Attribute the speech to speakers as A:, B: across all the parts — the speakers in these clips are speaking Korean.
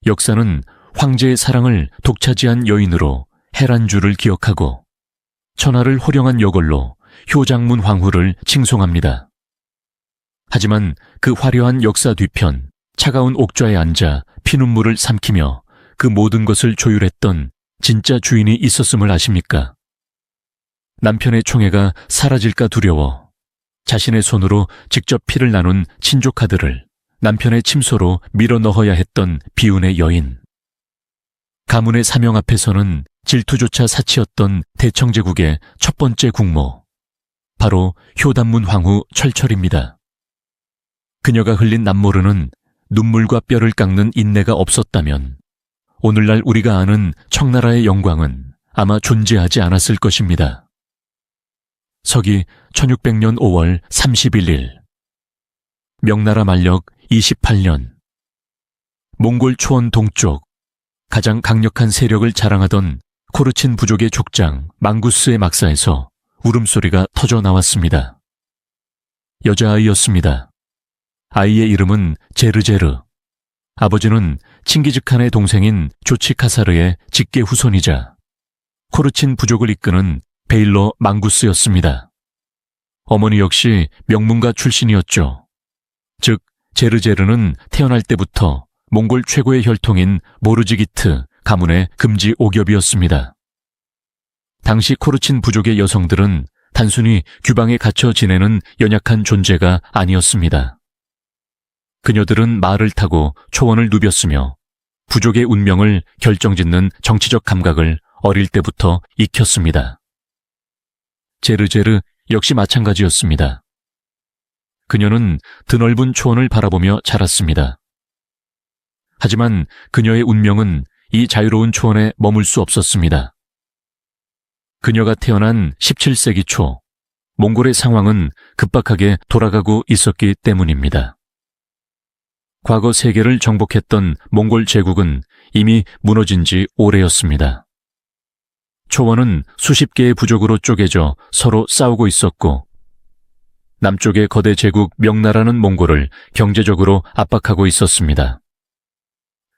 A: 역사는 황제의 사랑을 독차지한 여인으로 헤란주를 기억하고 천하를 호령한 여걸로 효장문 황후를 칭송합니다. 하지만 그 화려한 역사 뒤편 차가운 옥좌에 앉아 피눈물을 삼키며 그 모든 것을 조율했던 진짜 주인이 있었음을 아십니까? 남편의 총애가 사라질까 두려워 자신의 손으로 직접 피를 나눈 친조카들을 남편의 침소로 밀어 넣어야 했던 비운의 여인. 가문의 사명 앞에서는 질투조차 사치였던 대청제국의 첫 번째 국모, 바로 효단문 황후 철철입니다. 그녀가 흘린 남모르는 눈물과 뼈를 깎는 인내가 없었다면 오늘날 우리가 아는 청나라의 영광은 아마 존재하지 않았을 것입니다. 서기 1600년 5월 31일 명나라 만력 28년 몽골 초원 동쪽 가장 강력한 세력을 자랑하던 코르친 부족의 족장 망구스의 막사에서 울음소리가 터져 나왔습니다. 여자아이였습니다. 아이의 이름은 제르제르. 아버지는 칭기즈칸의 동생인 조치카사르의 직계 후손이자 코르친 부족을 이끄는 베일러 망구스였습니다. 어머니 역시 명문가 출신이었죠. 즉 제르제르는 태어날 때부터 몽골 최고의 혈통인 모르지기트 가문의 금지 오겹이었습니다. 당시 코르친 부족의 여성들은 단순히 규방에 갇혀 지내는 연약한 존재가 아니었습니다. 그녀들은 말을 타고 초원을 누볐으며 부족의 운명을 결정짓는 정치적 감각을 어릴 때부터 익혔습니다. 제르제르 역시 마찬가지였습니다. 그녀는 드넓은 초원을 바라보며 자랐습니다. 하지만 그녀의 운명은 이 자유로운 초원에 머물 수 없었습니다. 그녀가 태어난 17세기 초, 몽골의 상황은 급박하게 돌아가고 있었기 때문입니다. 과거 세계를 정복했던 몽골 제국은 이미 무너진 지 오래였습니다. 초원은 수십 개의 부족으로 쪼개져 서로 싸우고 있었고 남쪽의 거대 제국 명나라는 몽골을 경제적으로 압박하고 있었습니다.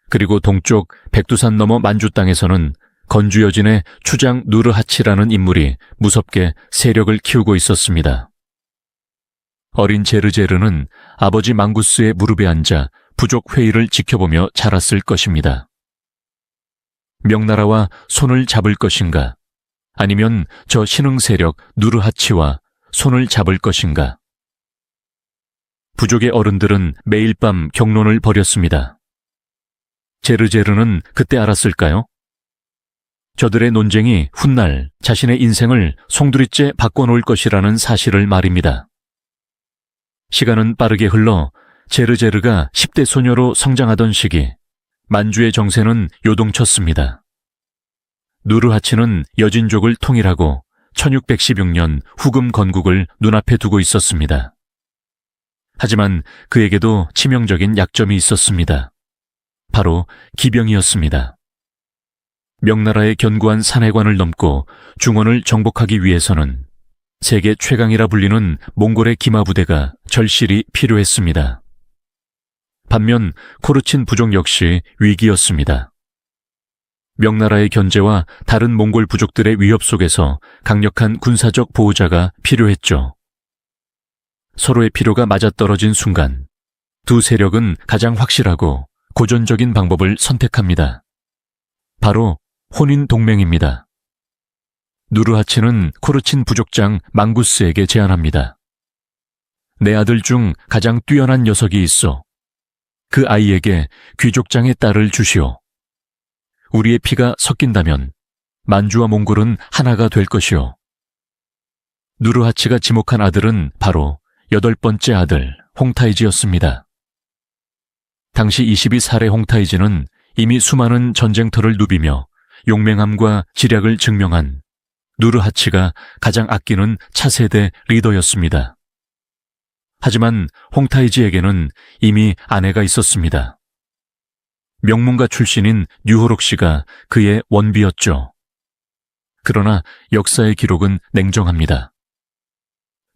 A: 그리고 동쪽 백두산 너머 만주 땅에서는 건주 여진의 추장 누르하치라는 인물이 무섭게 세력을 키우고 있었습니다. 어린 제르제르는 아버지 망구스의 무릎에 앉아 부족 회의를 지켜보며 자랐을 것입니다. 명나라와 손을 잡을 것인가? 아니면 저 신흥 세력 누르하치와 손을 잡을 것인가? 부족의 어른들은 매일 밤 격론을 벌였습니다. 제르제르는 그때 알았을까요? 저들의 논쟁이 훗날 자신의 인생을 송두리째 바꿔놓을 것이라는 사실을 말입니다. 시간은 빠르게 흘러 제르제르가 10대 소녀로 성장하던 시기, 만주의 정세는 요동쳤습니다. 누르하치는 여진족을 통일하고 1616년 후금 건국을 눈앞에 두고 있었습니다. 하지만 그에게도 치명적인 약점이 있었습니다. 바로 기병이었습니다. 명나라의 견고한 산해관을 넘고 중원을 정복하기 위해서는 세계 최강이라 불리는 몽골의 기마부대가 절실히 필요했습니다. 반면 코르친 부족 역시 위기였습니다. 명나라의 견제와 다른 몽골 부족들의 위협 속에서 강력한 군사적 보호자가 필요했죠. 서로의 필요가 맞아떨어진 순간 두 세력은 가장 확실하고 고전적인 방법을 선택합니다. 바로 혼인 동맹입니다. 누르하치는 코르친 부족장 망구스에게 제안합니다. 내 아들 중 가장 뛰어난 녀석이 있어. 그 아이에게 귀족장의 딸을 주시오. 우리의 피가 섞인다면 만주와 몽골은 하나가 될 것이오. 누르하치가 지목한 아들은 바로 8번째 아들 홍타이지였습니다. 당시 22살의 홍타이지는 이미 수많은 전쟁터를 누비며 용맹함과 지략을 증명한 누르하치가 가장 아끼는 차세대 리더였습니다. 하지만 홍타이지에게는 이미 아내가 있었습니다. 명문가 출신인 뉴호록 씨가 그의 원비였죠. 그러나 역사의 기록은 냉정합니다.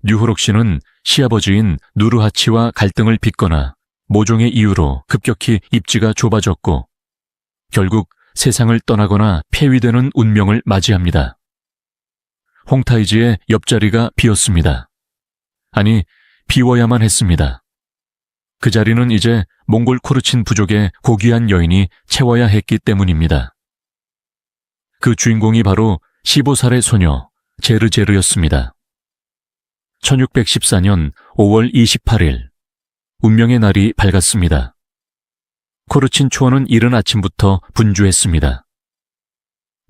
A: 뉴호록 씨는 시아버지인 누르하치와 갈등을 빚거나 모종의 이유로 급격히 입지가 좁아졌고 결국 세상을 떠나거나 폐위되는 운명을 맞이합니다. 홍타이지의 옆자리가 비었습니다. 아니, 비워야만 했습니다. 그 자리는 이제 몽골 코르친 부족의 고귀한 여인이 채워야 했기 때문입니다. 그 주인공이 바로 15살의 소녀 제르제르였습니다. 1614년 5월 28일, 운명의 날이 밝았습니다. 코르친 초원은 이른 아침부터 분주했습니다.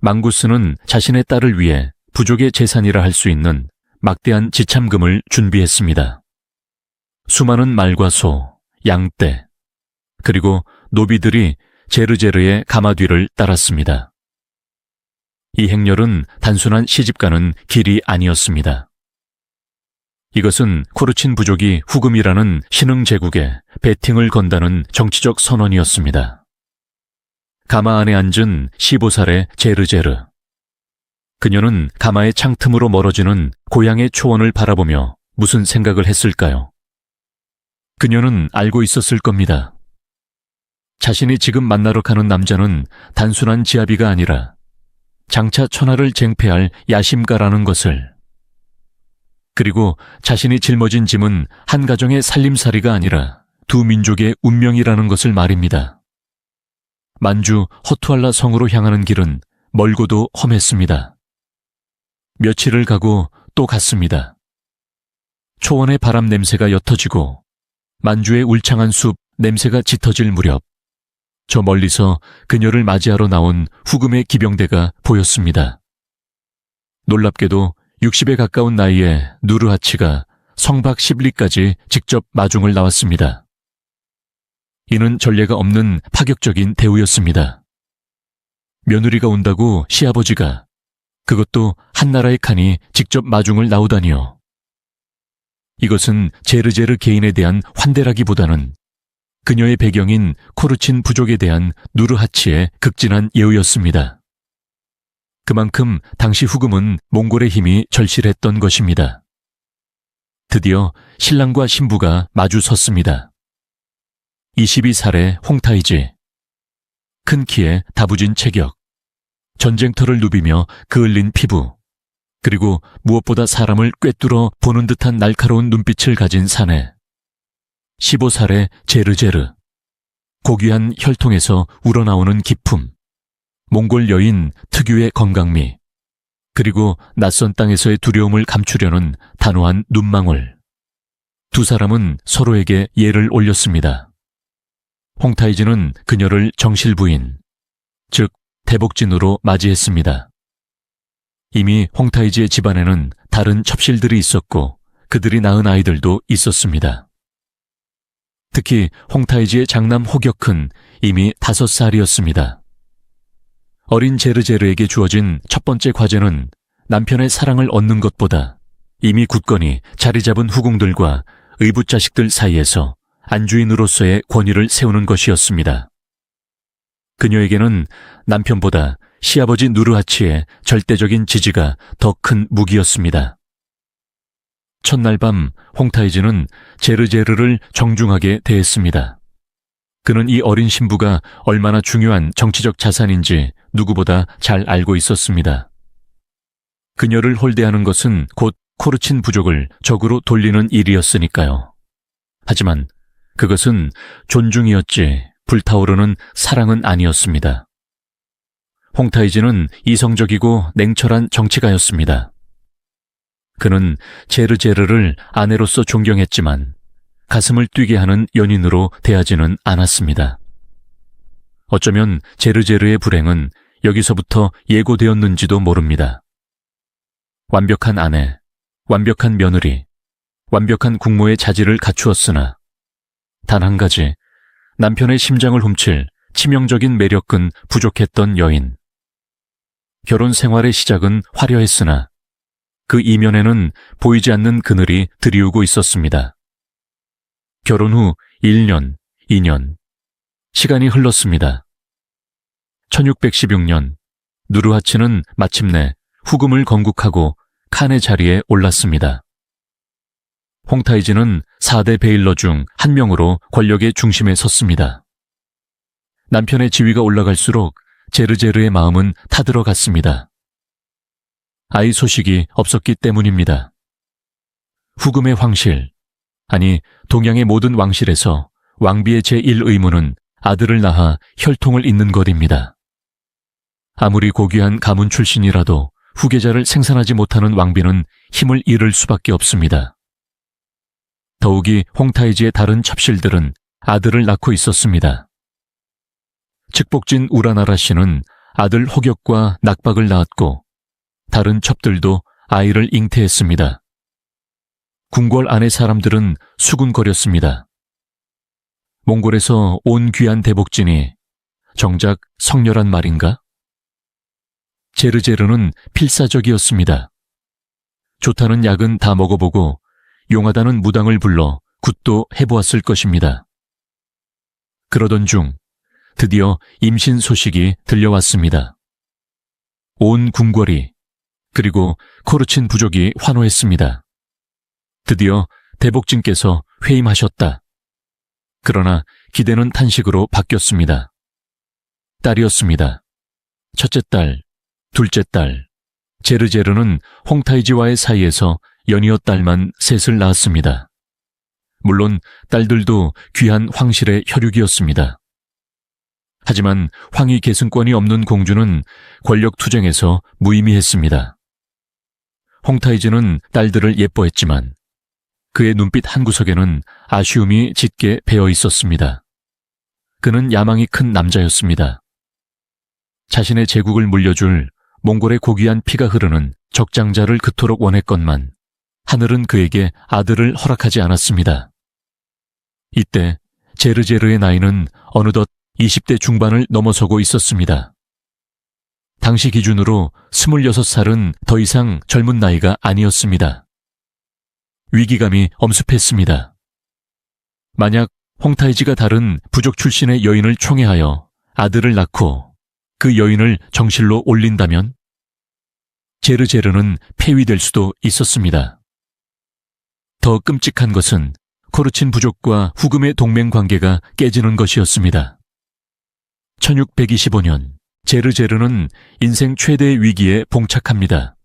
A: 망구스는 자신의 딸을 위해 부족의 재산이라 할 수 있는 막대한 지참금을 준비했습니다. 수많은 말과 소, 양떼, 그리고 노비들이 제르제르의 가마 뒤를 따랐습니다. 이 행렬은 단순한 시집가는 길이 아니었습니다. 이것은 코르친 부족이 후금이라는 신흥 제국에 배팅을 건다는 정치적 선언이었습니다. 가마 안에 앉은 15살의 제르제르. 그녀는 가마의 창틈으로 멀어지는 고향의 초원을 바라보며 무슨 생각을 했을까요? 그녀는 알고 있었을 겁니다. 자신이 지금 만나러 가는 남자는 단순한 지아비가 아니라 장차 천하를 쟁패할 야심가라는 것을, 그리고 자신이 짊어진 짐은 한 가정의 살림살이가 아니라 두 민족의 운명이라는 것을 말입니다. 만주 허투알라 성으로 향하는 길은 멀고도 험했습니다. 며칠을 가고 또 갔습니다. 초원의 바람 냄새가 옅어지고 만주의 울창한 숲 냄새가 짙어질 무렵, 저 멀리서 그녀를 맞이하러 나온 후금의 기병대가 보였습니다. 놀랍게도 60에 가까운 나이에 누르하치가 성박 시블리까지 직접 마중을 나왔습니다. 이는 전례가 없는 파격적인 대우였습니다. 며느리가 온다고 시아버지가, 그것도 한나라의 칸이 직접 마중을 나오다니요. 이것은 제르제르 개인에 대한 환대라기보다는 그녀의 배경인 코르친 부족에 대한 누르하치의 극진한 예우였습니다. 그만큼 당시 후금은 몽골의 힘이 절실했던 것입니다. 드디어 신랑과 신부가 마주 섰습니다. 22살의 홍타이지. 큰 키에 다부진 체격, 전쟁터를 누비며 그을린 피부, 그리고 무엇보다 사람을 꿰뚫어 보는 듯한 날카로운 눈빛을 가진 사내. 15살의 제르제르. 고귀한 혈통에서 우러나오는 기품, 몽골 여인 특유의 건강미, 그리고 낯선 땅에서의 두려움을 감추려는 단호한 눈망울. 두 사람은 서로에게 예를 올렸습니다. 홍타이지는 그녀를 정실부인, 즉 대복진으로 맞이했습니다. 이미 홍타이지의 집안에는 다른 첩실들이 있었고 그들이 낳은 아이들도 있었습니다. 특히 홍타이지의 장남 호격은 이미 5살이었습니다. 어린 제르제르에게 주어진 첫 번째 과제는 남편의 사랑을 얻는 것보다 이미 굳건히 자리 잡은 후궁들과 의붓자식들 사이에서 안주인으로서의 권위를 세우는 것이었습니다. 그녀에게는 남편보다 시아버지 누르하치의 절대적인 지지가 더 큰 무기였습니다. 첫날 밤 홍타이지는 제르제르를 정중하게 대했습니다. 그는 이 어린 신부가 얼마나 중요한 정치적 자산인지 누구보다 잘 알고 있었습니다. 그녀를 홀대하는 것은 곧 코르친 부족을 적으로 돌리는 일이었으니까요. 하지만 그것은 존중이었지 불타오르는 사랑은 아니었습니다. 홍타이지는 이성적이고 냉철한 정치가였습니다. 그는 제르제르를 아내로서 존경했지만 가슴을 뛰게 하는 연인으로 대하지는 않았습니다. 어쩌면 제르제르의 불행은 여기서부터 예고되었는지도 모릅니다. 완벽한 아내, 완벽한 며느리, 완벽한 국모의 자질을 갖추었으나 단 한 가지, 남편의 심장을 훔칠 치명적인 매력은 부족했던 여인. 결혼 생활의 시작은 화려했으나 그 이면에는 보이지 않는 그늘이 드리우고 있었습니다. 결혼 후 1년, 2년, 시간이 흘렀습니다. 1616년, 누르하치는 마침내 후금을 건국하고 칸의 자리에 올랐습니다. 홍타이지는 4대 베일러 중 한 명으로 권력의 중심에 섰습니다. 남편의 지위가 올라갈수록 제르제르의 마음은 타들어갔습니다. 아이 소식이 없었기 때문입니다. 후금의 황실, 아니 동양의 모든 왕실에서 왕비의 제1의무는 아들을 낳아 혈통을 잇는 것입니다. 아무리 고귀한 가문 출신이라도 후계자를 생산하지 못하는 왕비는 힘을 잃을 수밖에 없습니다. 더욱이 홍타이지의 다른 첩실들은 아들을 낳고 있었습니다. 측복진 우라나라 씨는 아들 호격과 낙박을 낳았고 다른 첩들도 아이를 잉태했습니다. 궁궐 안의 사람들은 수군거렸습니다. 몽골에서 온 귀한 대복진이 정작 성렬한 말인가? 제르제르는 필사적이었습니다. 좋다는 약은 다 먹어보고 용하다는 무당을 불러 굿도 해보았을 것입니다. 그러던 중 드디어 임신 소식이 들려왔습니다. 온 궁궐이 그리고 코르친 부족이 환호했습니다. 드디어 대복진께서 회임하셨다. 그러나 기대는 탄식으로 바뀌었습니다. 딸이었습니다. 첫째 딸, 둘째 딸, 제르제르는 홍타이지와의 사이에서 연이어 딸만 셋을 낳았습니다. 물론 딸들도 귀한 황실의 혈육이었습니다. 하지만 황위 계승권이 없는 공주는 권력 투쟁에서 무의미했습니다. 홍타이지는 딸들을 예뻐했지만 그의 눈빛 한구석에는 아쉬움이 짙게 배어 있었습니다. 그는 야망이 큰 남자였습니다. 자신의 제국을 물려줄 몽골의 고귀한 피가 흐르는 적장자를 그토록 원했건만 하늘은 그에게 아들을 허락하지 않았습니다. 이때 제르제르의 나이는 어느덧 20대 중반을 넘어서고 있었습니다. 당시 기준으로 26살은 더 이상 젊은 나이가 아니었습니다. 위기감이 엄습했습니다. 만약 홍타이지가 다른 부족 출신의 여인을 총애하여 아들을 낳고 그 여인을 정실로 올린다면 제르제르는 폐위될 수도 있었습니다. 더 끔찍한 것은 코르친 부족과 후금의 동맹 관계가 깨지는 것이었습니다. 1625년 제르제르는 인생 최대의 위기에 봉착합니다.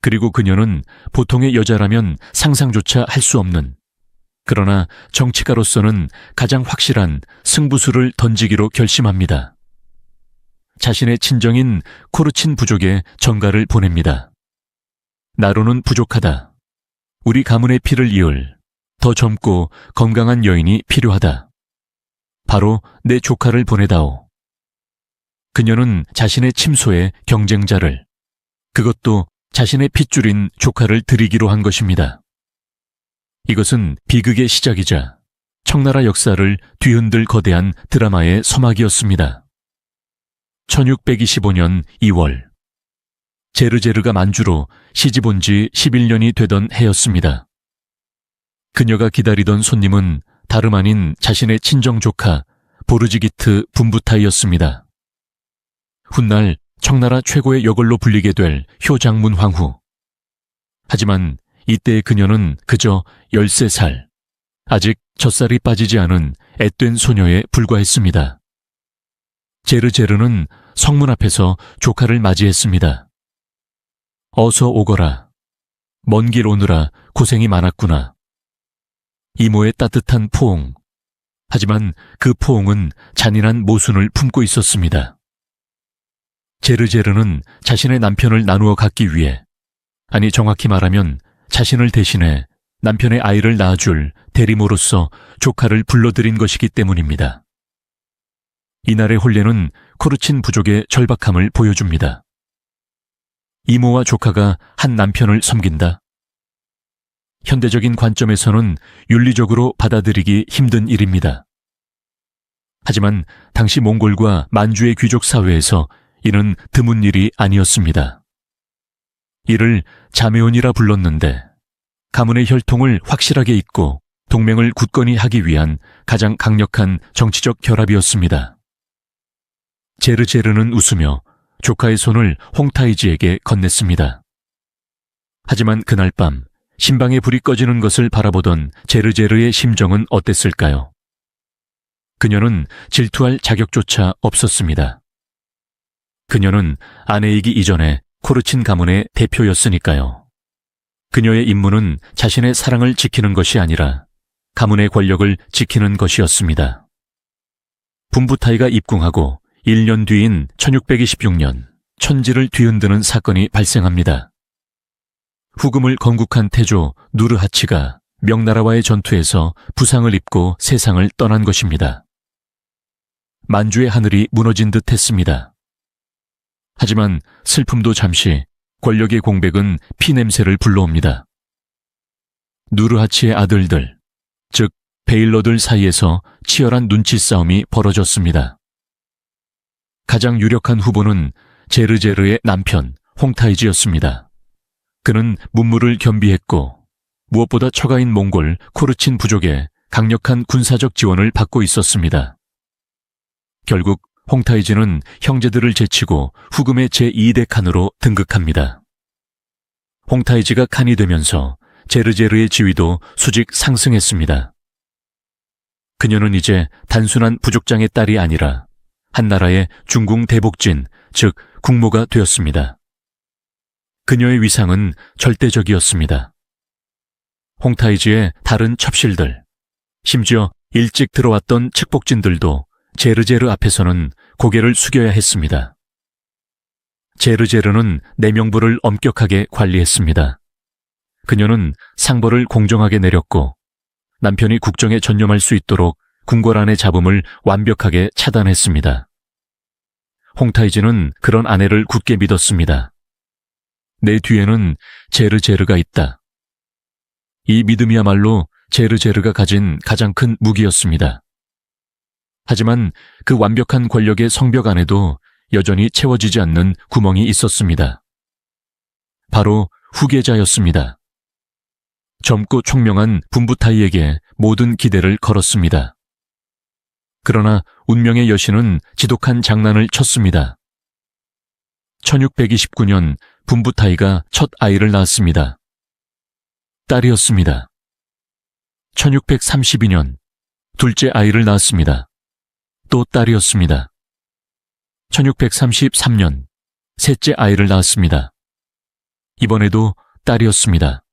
A: 그리고 그녀는 보통의 여자라면 상상조차 할 수 없는, 그러나 정치가로서는 가장 확실한 승부수를 던지기로 결심합니다. 자신의 친정인 코르친 부족에 전가를 보냅니다. 나로는 부족하다. 우리 가문의 피를 이을 더 젊고 건강한 여인이 필요하다. 바로 내 조카를 보내다오. 그녀는 자신의 침소의 경쟁자를, 그것도 자신의 핏줄인 조카를 드리기로 한 것입니다. 이것은 비극의 시작이자 청나라 역사를 뒤흔들 거대한 드라마의 서막이었습니다. 1625년 2월, 제르제르가 만주로 시집온 지 11년이 되던 해였습니다. 그녀가 기다리던 손님은 다름 아닌 자신의 친정 조카 보르지기트 분부타이였습니다. 훗날 청나라 최고의 여걸로 불리게 될 효장문 황후. 하지만 이때의 그녀는 그저 13살, 아직 젖살이 빠지지 않은 앳된 소녀에 불과했습니다. 제르제르는 성문 앞에서 조카를 맞이했습니다. 어서 오거라. 먼 길 오느라 고생이 많았구나. 이모의 따뜻한 포옹. 하지만 그 포옹은 잔인한 모순을 품고 있었습니다. 제르제르는 자신의 남편을 나누어 갖기 위해, 아니 정확히 말하면 자신을 대신해 남편의 아이를 낳아줄 대리모로서 조카를 불러들인 것이기 때문입니다. 이날의 혼례는 코르친 부족의 절박함을 보여줍니다. 이모와 조카가 한 남편을 섬긴다? 현대적인 관점에서는 윤리적으로 받아들이기 힘든 일입니다. 하지만 당시 몽골과 만주의 귀족 사회에서 이는 드문 일이 아니었습니다. 이를 자매혼이라 불렀는데 가문의 혈통을 확실하게 잇고 동맹을 굳건히 하기 위한 가장 강력한 정치적 결합이었습니다. 제르제르는 웃으며 조카의 손을 홍타이지에게 건넸습니다. 하지만 그날 밤 신방의 불이 꺼지는 것을 바라보던 제르제르의 심정은 어땠을까요? 그녀는 질투할 자격조차 없었습니다. 그녀는 아내이기 이전에 코르친 가문의 대표였으니까요. 그녀의 임무는 자신의 사랑을 지키는 것이 아니라 가문의 권력을 지키는 것이었습니다. 분부타이가 입궁하고 1년 뒤인 1626년 천지를 뒤흔드는 사건이 발생합니다. 후금을 건국한 태조 누르하치가 명나라와의 전투에서 부상을 입고 세상을 떠난 것입니다. 만주의 하늘이 무너진 듯 했습니다. 하지만 슬픔도 잠시, 권력의 공백은 피냄새를 불러옵니다. 누르하치의 아들들, 즉 베일러들 사이에서 치열한 눈치 싸움이 벌어졌습니다. 가장 유력한 후보는 제르제르의 남편 홍타이지였습니다. 그는 문무를 겸비했고 무엇보다 처가인 몽골 코르친 부족의 강력한 군사적 지원을 받고 있었습니다. 결국 홍타이지는 형제들을 제치고 후금의 제2대 칸으로 등극합니다. 홍타이지가 칸이 되면서 제르제르의 지위도 수직 상승했습니다. 그녀는 이제 단순한 부족장의 딸이 아니라 한나라의 중궁 대복진, 즉 국모가 되었습니다. 그녀의 위상은 절대적이었습니다. 홍타이지의 다른 첩실들, 심지어 일찍 들어왔던 측복진들도 제르제르 앞에서는 고개를 숙여야 했습니다. 제르제르는 내명부를 엄격하게 관리했습니다. 그녀는 상벌을 공정하게 내렸고 남편이 국정에 전념할 수 있도록 궁궐 안의 잡음을 완벽하게 차단했습니다. 홍타이지는 그런 아내를 굳게 믿었습니다. 내 뒤에는 제르제르가 있다. 이 믿음이야말로 제르제르가 가진 가장 큰 무기였습니다. 하지만 그 완벽한 권력의 성벽 안에도 여전히 채워지지 않는 구멍이 있었습니다. 바로 후계자였습니다. 젊고 총명한 분부타이에게 모든 기대를 걸었습니다. 그러나 운명의 여신은 지독한 장난을 쳤습니다. 1629년 분부타이가 첫 아이를 낳았습니다. 딸이었습니다. 1632년 둘째 아이를 낳았습니다. 또 딸이었습니다. 1633년 셋째 아이를 낳았습니다. 이번에도 딸이었습니다.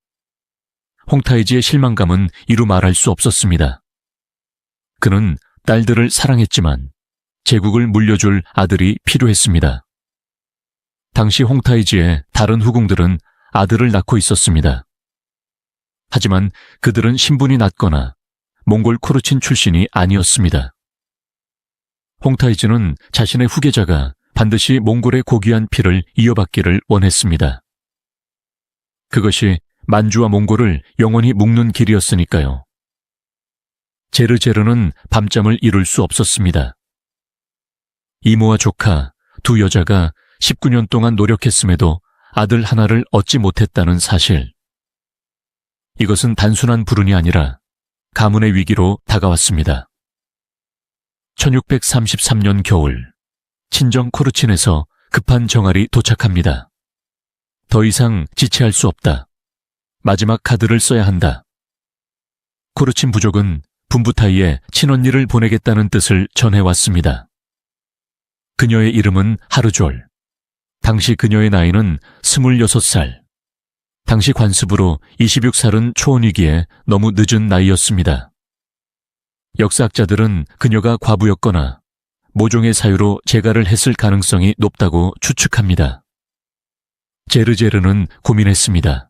A: 홍타이지의 실망감은 이루 말할 수 없었습니다. 그는 딸들을 사랑했지만 제국을 물려줄 아들이 필요했습니다. 당시 홍타이지의 다른 후궁들은 아들을 낳고 있었습니다. 하지만 그들은 신분이 낮거나 몽골 코르친 출신이 아니었습니다. 홍타이지는 자신의 후계자가 반드시 몽골의 고귀한 피를 이어받기를 원했습니다. 그것이 만주와 몽골을 영원히 묶는 길이었으니까요. 제르제르는 밤잠을 이룰 수 없었습니다. 이모와 조카 두 여자가 19년 동안 노력했음에도 아들 하나를 얻지 못했다는 사실. 이것은 단순한 불운이 아니라 가문의 위기로 다가왔습니다. 1633년 겨울, 친정 코르친에서 급한 정알이 도착합니다. 더 이상 지체할 수 없다. 마지막 카드를 써야 한다. 코르친 부족은 분부타이에 친언니를 보내겠다는 뜻을 전해왔습니다. 그녀의 이름은 하르졸. 당시 그녀의 나이는 26살. 당시 관습으로 26살은 초혼이기에 너무 늦은 나이였습니다. 역사학자들은 그녀가 과부였거나 모종의 사유로 재가를 했을 가능성이 높다고 추측합니다. 제르제르는 고민했습니다.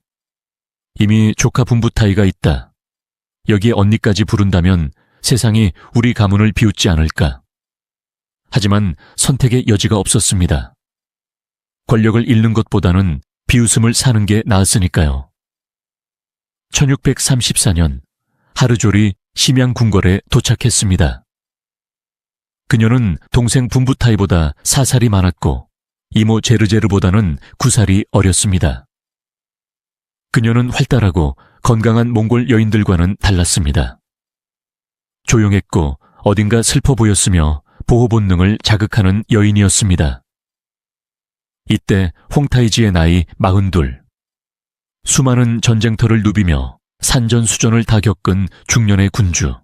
A: 이미 조카 분부타이가 있다. 여기에 언니까지 부른다면 세상이 우리 가문을 비웃지 않을까. 하지만 선택의 여지가 없었습니다. 권력을 잃는 것보다는 비웃음을 사는 게 나았으니까요. 1634년 하르졸이 심양 궁궐에 도착했습니다. 그녀는 동생 분부타이보다 4살이 많았고 이모 제르제르보다는 9살이 어렸습니다. 그녀는 활달하고 건강한 몽골 여인들과는 달랐습니다. 조용했고 어딘가 슬퍼 보였으며 보호 본능을 자극하는 여인이었습니다. 이때 홍타이지의 나이 42. 수많은 전쟁터를 누비며 산전수전을 다 겪은 중년의 군주.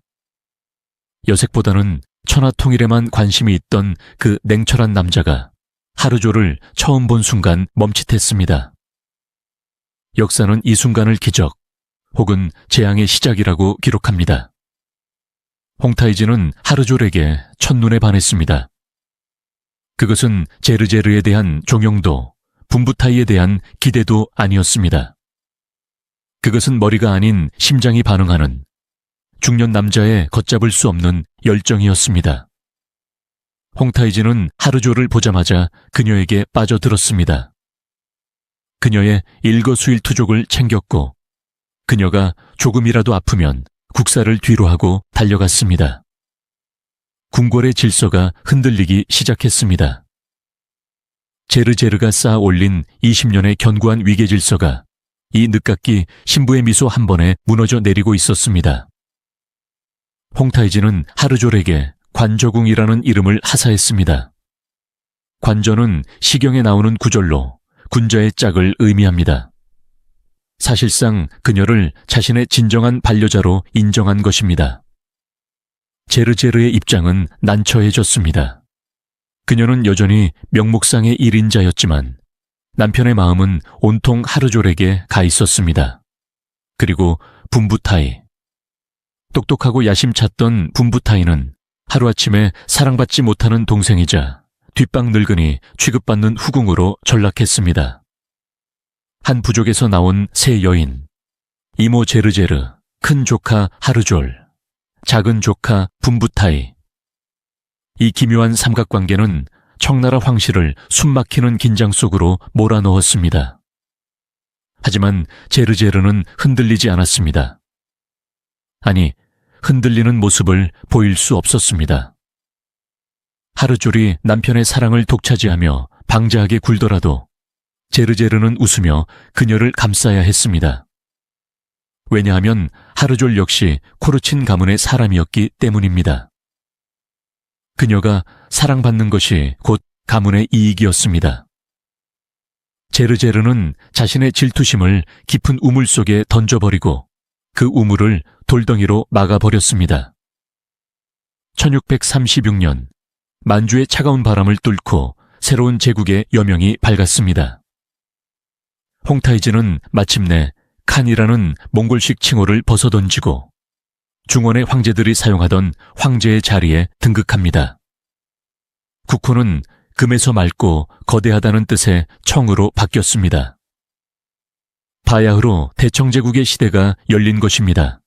A: 여색보다는 천하통일에만 관심이 있던 그 냉철한 남자가 하르조를 처음 본 순간 멈칫했습니다. 역사는 이 순간을 기적 혹은 재앙의 시작이라고 기록합니다. 홍타이지는 하르졸에게 첫눈에 반했습니다. 그것은 제르제르에 대한 종용도, 분부타이에 대한 기대도 아니었습니다. 그것은 머리가 아닌 심장이 반응하는 중년 남자의 걷잡을 수 없는 열정이었습니다. 홍타이지는 하르졸을 보자마자 그녀에게 빠져들었습니다. 그녀의 일거수일투족을 챙겼고 그녀가 조금이라도 아프면 국사를 뒤로하고 달려갔습니다. 궁궐의 질서가 흔들리기 시작했습니다. 제르제르가 쌓아 올린 20년의 견고한 위계 질서가 이 늦깎이 신부의 미소 한 번에 무너져 내리고 있었습니다. 홍타이지는 하르졸에게 관저궁이라는 이름을 하사했습니다. 관저는 시경에 나오는 구절로 군자의 짝을 의미합니다. 사실상 그녀를 자신의 진정한 반려자로 인정한 것입니다. 제르제르의 입장은 난처해졌습니다. 그녀는 여전히 명목상의 1인자였지만 남편의 마음은 온통 하르졸에게 가 있었습니다. 그리고 분부타이. 똑똑하고 야심찼던 분부타이는 하루아침에 사랑받지 못하는 동생이자 뒷방 늙은이 취급받는 후궁으로 전락했습니다. 한 부족에서 나온 세 여인, 이모 제르제르, 큰 조카 하르졸, 작은 조카 분부타이. 이 기묘한 삼각관계는 청나라 황실을 숨막히는 긴장 속으로 몰아넣었습니다. 하지만 제르제르는 흔들리지 않았습니다. 아니, 흔들리는 모습을 보일 수 없었습니다. 하르졸이 남편의 사랑을 독차지하며 방자하게 굴더라도 제르제르는 웃으며 그녀를 감싸야 했습니다. 왜냐하면 하르졸 역시 코르친 가문의 사람이었기 때문입니다. 그녀가 사랑받는 것이 곧 가문의 이익이었습니다. 제르제르는 자신의 질투심을 깊은 우물 속에 던져버리고 그 우물을 돌덩이로 막아버렸습니다. 1636년 만주의 차가운 바람을 뚫고 새로운 제국의 여명이 밝았습니다. 홍타이지는 마침내 칸이라는 몽골식 칭호를 벗어던지고 중원의 황제들이 사용하던 황제의 자리에 등극합니다. 국호는 금에서 맑고 거대하다는 뜻의 청으로 바뀌었습니다. 바야흐로 대청제국의 시대가 열린 것입니다.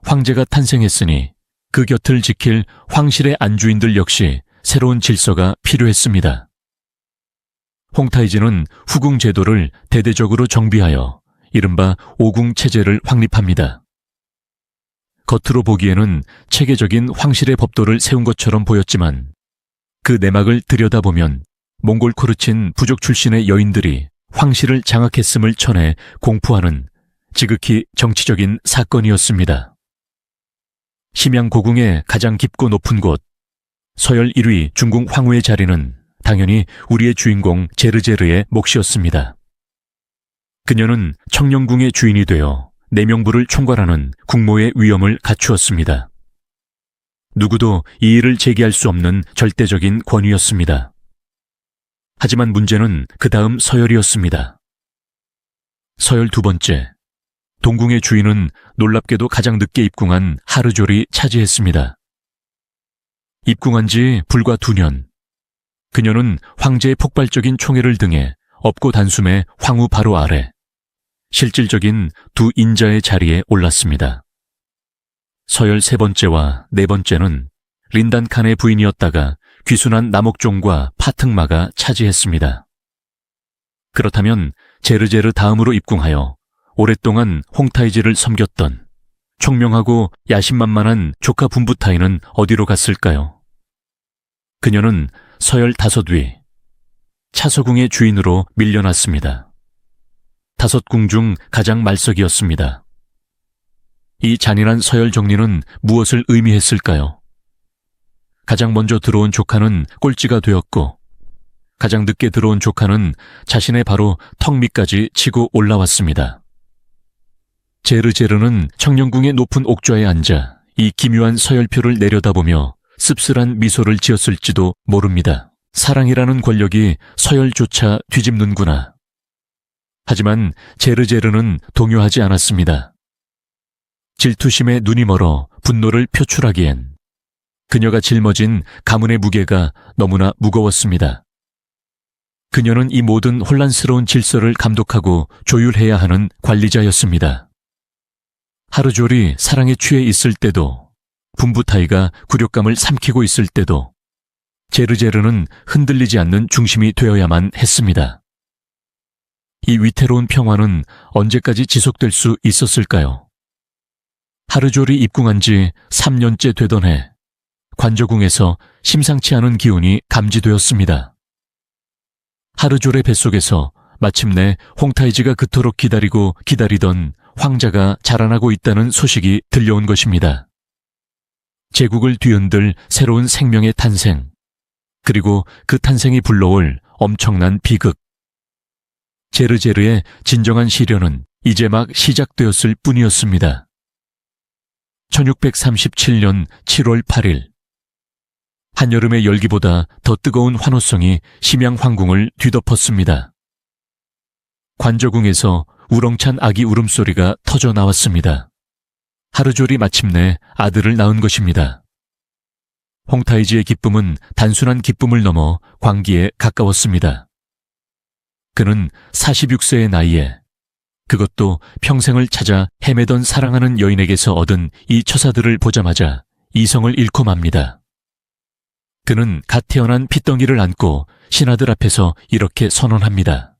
A: 황제가 탄생했으니 그 곁을 지킬 황실의 안주인들 역시 새로운 질서가 필요했습니다. 홍타이지는 후궁 제도를 대대적으로 정비하여 이른바 오궁 체제를 확립합니다. 겉으로 보기에는 체계적인 황실의 법도를 세운 것처럼 보였지만 그 내막을 들여다보면 몽골 코르친 부족 출신의 여인들이 황실을 장악했음을 전해 공포하는 지극히 정치적인 사건이었습니다. 심양고궁의 가장 깊고 높은 곳, 서열 1위 중궁 황후의 자리는 당연히 우리의 주인공 제르제르의 몫이었습니다. 그녀는 청령궁의 주인이 되어 내명부를 총괄하는 국모의 위엄을 갖추었습니다. 누구도 이 일을 제기할 수 없는 절대적인 권위였습니다. 하지만 문제는 그 다음 서열이었습니다. 서열 두 번째, 동궁의 주인은 놀랍게도 가장 늦게 입궁한 하르졸이 차지했습니다. 입궁한 지 불과 2년, 그녀는 황제의 폭발적인 총애를 등에 업고 단숨에 황후 바로 아래, 실질적인 두 인자의 자리에 올랐습니다. 서열 세 번째와 네 번째는 린단칸의 부인이었다가 귀순한 남옥종과 파특마가 차지했습니다. 그렇다면 제르제르 다음으로 입궁하여 오랫동안 홍타이지를 섬겼던 총명하고 야심만만한 조카 분부타이는 어디로 갔을까요? 그녀는 서열 5위, 차서궁의 주인으로 밀려났습니다. 5궁 중 가장 말석이었습니다. 이 잔인한 서열 정리는 무엇을 의미했을까요? 가장 먼저 들어온 조카는 꼴찌가 되었고 가장 늦게 들어온 조카는 자신의 바로 턱 밑까지 치고 올라왔습니다. 제르제르는 청령궁의 높은 옥좌에 앉아 이 기묘한 서열표를 내려다보며 씁쓸한 미소를 지었을지도 모릅니다. 사랑이라는 권력이 서열조차 뒤집는구나. 하지만 제르제르는 동요하지 않았습니다. 질투심에 눈이 멀어 분노를 표출하기엔 그녀가 짊어진 가문의 무게가 너무나 무거웠습니다. 그녀는 이 모든 혼란스러운 질서를 감독하고 조율해야 하는 관리자였습니다. 하르졸이 사랑에 취해 있을 때도, 분부타이가 굴욕감을 삼키고 있을 때도 제르제르는 흔들리지 않는 중심이 되어야만 했습니다. 이 위태로운 평화는 언제까지 지속될 수 있었을까요? 하르졸이 입궁한 지 3년째 되던 해, 관저궁에서 심상치 않은 기운이 감지되었습니다. 하르졸의 뱃속에서 마침내 홍타이지가 그토록 기다리고 기다리던 황자가 자라나고 있다는 소식이 들려온 것입니다. 제국을 뒤흔들 새로운 생명의 탄생, 그리고 그 탄생이 불러올 엄청난 비극. 제르제르의 진정한 시련은 이제 막 시작되었을 뿐이었습니다. 1637년 7월 8일, 한여름의 열기보다 더 뜨거운 환호성이 심양 황궁을 뒤덮었습니다. 관저궁에서 우렁찬 아기 울음소리가 터져 나왔습니다. 하르졸이 마침내 아들을 낳은 것입니다. 홍타이지의 기쁨은 단순한 기쁨을 넘어 광기에 가까웠습니다. 그는 46세의 나이에, 그것도 평생을 찾아 헤매던 사랑하는 여인에게서 얻은 이 처사들을 보자마자 이성을 잃고 맙니다. 그는 갓 태어난 핏덩이를 안고 신하들 앞에서 이렇게 선언합니다.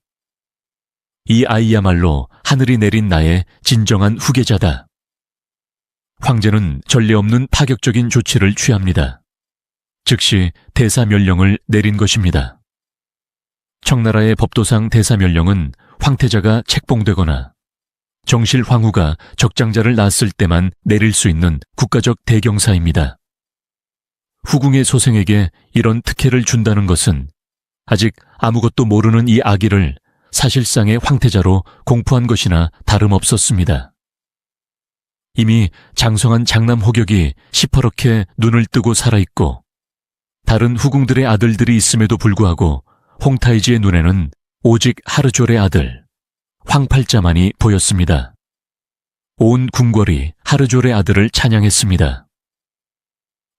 A: 이 아이야말로 하늘이 내린 나의 진정한 후계자다. 황제는 전례 없는 파격적인 조치를 취합니다. 즉시 대사멸령을 내린 것입니다. 청나라의 법도상 대사멸령은 황태자가 책봉되거나 정실 황후가 적장자를 낳았을 때만 내릴 수 있는 국가적 대경사입니다. 후궁의 소생에게 이런 특혜를 준다는 것은 아직 아무것도 모르는 이 아기를 사실상의 황태자로 공포한 것이나 다름없었습니다. 이미 장성한 장남 호격이 시퍼렇게 눈을 뜨고 살아있고 다른 후궁들의 아들들이 있음에도 불구하고 홍타이지의 눈에는 오직 하르졸의 아들, 황팔자만이 보였습니다. 온 궁궐이 하르졸의 아들을 찬양했습니다.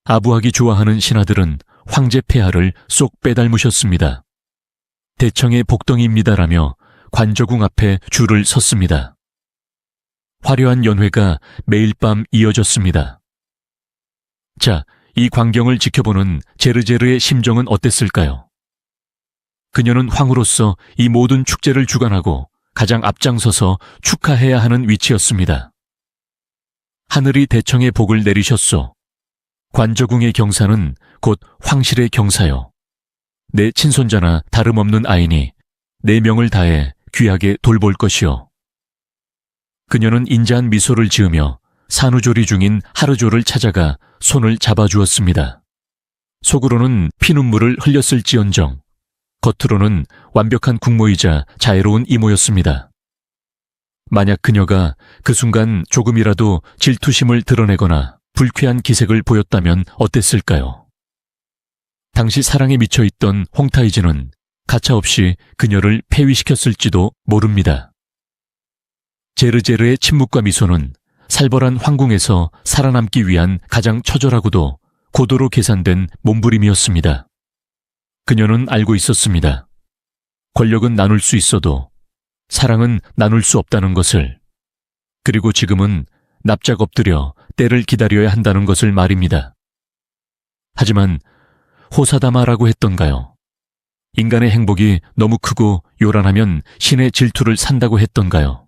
A: 아부하기 좋아하는 신하들은 황제 폐하를 쏙 빼닮으셨습니다. 대청의 복덩이입니다라며 관저궁 앞에 줄을 섰습니다. 화려한 연회가 매일 밤 이어졌습니다. 자, 이 광경을 지켜보는 제르제르의 심정은 어땠을까요? 그녀는 황후로서 이 모든 축제를 주관하고 가장 앞장서서 축하해야 하는 위치였습니다. 하늘이 대청의 복을 내리셨소. 관저궁의 경사는 곧 황실의 경사요. 내 친손자나 다름없는 아이니 내 명을 다해 귀하게 돌볼 것이요. 그녀는 인자한 미소를 지으며 산후조리 중인 하르졸을 찾아가 손을 잡아주었습니다. 속으로는 피눈물을 흘렸을지언정 겉으로는 완벽한 국모이자 자애로운 이모였습니다. 만약 그녀가 그 순간 조금이라도 질투심을 드러내거나 불쾌한 기색을 보였다면 어땠을까요? 당시 사랑에 미쳐있던 홍타이지는 가차없이 그녀를 폐위시켰을지도 모릅니다. 제르제르의 침묵과 미소는 살벌한 황궁에서 살아남기 위한 가장 처절하고도 고도로 계산된 몸부림이었습니다. 그녀는 알고 있었습니다. 권력은 나눌 수 있어도 사랑은 나눌 수 없다는 것을, 그리고 지금은 납작 엎드려 때를 기다려야 한다는 것을 말입니다. 하지만 호사다마라고 했던가요? 인간의 행복이 너무 크고 요란하면 신의 질투를 산다고 했던가요?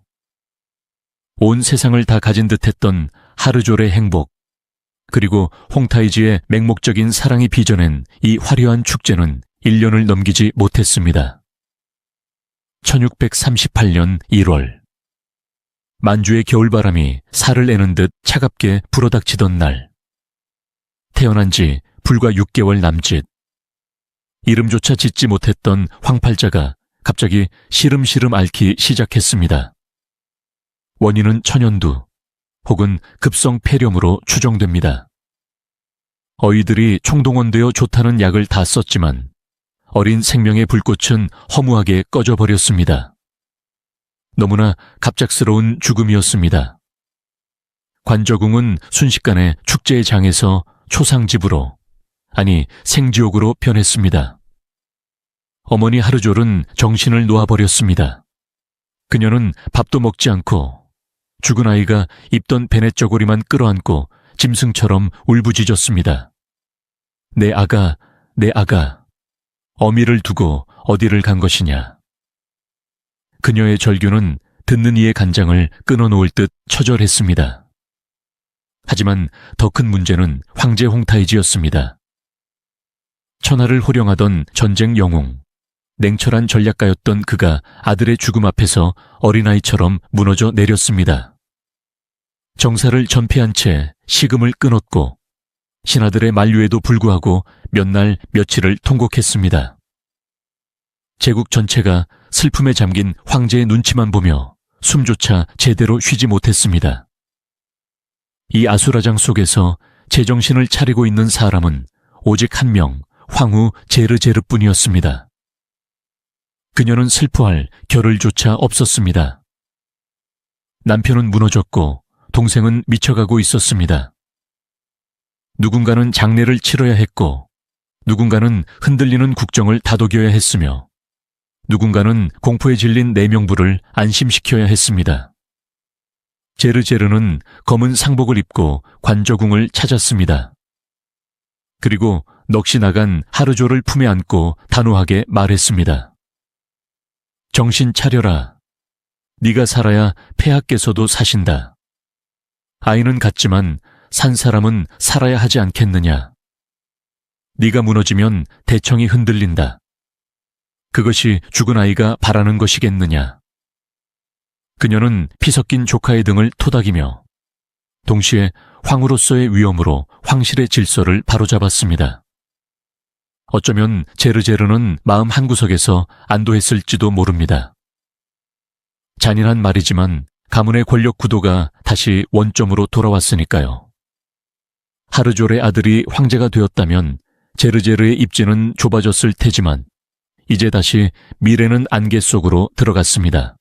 A: 온 세상을 다 가진 듯했던 하르졸의 행복, 그리고 홍타이지의 맹목적인 사랑이 빚어낸 이 화려한 축제는 1년을 넘기지 못했습니다. 1638년 1월, 만주의 겨울바람이 살을 내는 듯 차갑게 불어닥치던 날, 태어난 지 불과 6개월 남짓, 이름조차 짓지 못했던 황팔자가 갑자기 시름시름 앓기 시작했습니다. 원인은 천연두, 혹은 급성 폐렴으로 추정됩니다. 어이들이 총동원되어 좋다는 약을 다 썼지만 어린 생명의 불꽃은 허무하게 꺼져버렸습니다. 너무나 갑작스러운 죽음이었습니다. 관저궁은 순식간에 축제의 장에서 초상집으로, 아니 생지옥으로 변했습니다. 어머니 하르졸은 정신을 놓아버렸습니다. 그녀는 밥도 먹지 않고 죽은 아이가 입던 베넷 저고리만 끌어안고 짐승처럼 울부짖었습니다. 내 아가, 내 아가, 어미를 두고 어디를 간 것이냐. 그녀의 절규는 듣는 이의 간장을 끊어놓을 듯 처절했습니다. 하지만 더 큰 문제는 황제 홍타이지였습니다. 천하를 호령하던 전쟁 영웅, 냉철한 전략가였던 그가 아들의 죽음 앞에서 어린아이처럼 무너져 내렸습니다. 정사를 전폐한 채 식음을 끊었고 신하들의 만류에도 불구하고 몇 날 며칠을 통곡했습니다. 제국 전체가 슬픔에 잠긴 황제의 눈치만 보며 숨조차 제대로 쉬지 못했습니다. 이 아수라장 속에서 제정신을 차리고 있는 사람은 오직 한 명, 황후 제르제르뿐이었습니다. 그녀는 슬퍼할 겨를조차 없었습니다. 남편은 무너졌고 동생은 미쳐가고 있었습니다. 누군가는 장례를 치러야 했고 누군가는 흔들리는 국정을 다독여야 했으며 누군가는 공포에 질린 내명부를 안심시켜야 했습니다. 제르제르는 검은 상복을 입고 관저궁을 찾았습니다. 그리고 넋이 나간 하르졸을 품에 안고 단호하게 말했습니다. 정신 차려라. 네가 살아야 폐하께서도 사신다. 아이는 갔지만 산 사람은 살아야 하지 않겠느냐. 네가 무너지면 대청이 흔들린다. 그것이 죽은 아이가 바라는 것이겠느냐. 그녀는 피 섞인 조카의 등을 토닥이며 동시에 황후로서의 위엄으로 황실의 질서를 바로잡았습니다. 어쩌면 제르제르는 마음 한구석에서 안도했을지도 모릅니다. 잔인한 말이지만 가문의 권력 구도가 다시 원점으로 돌아왔으니까요. 하르졸의 아들이 황제가 되었다면 제르제르의 입지는 좁아졌을 테지만 이제 다시 미래는 안개 속으로 들어갔습니다.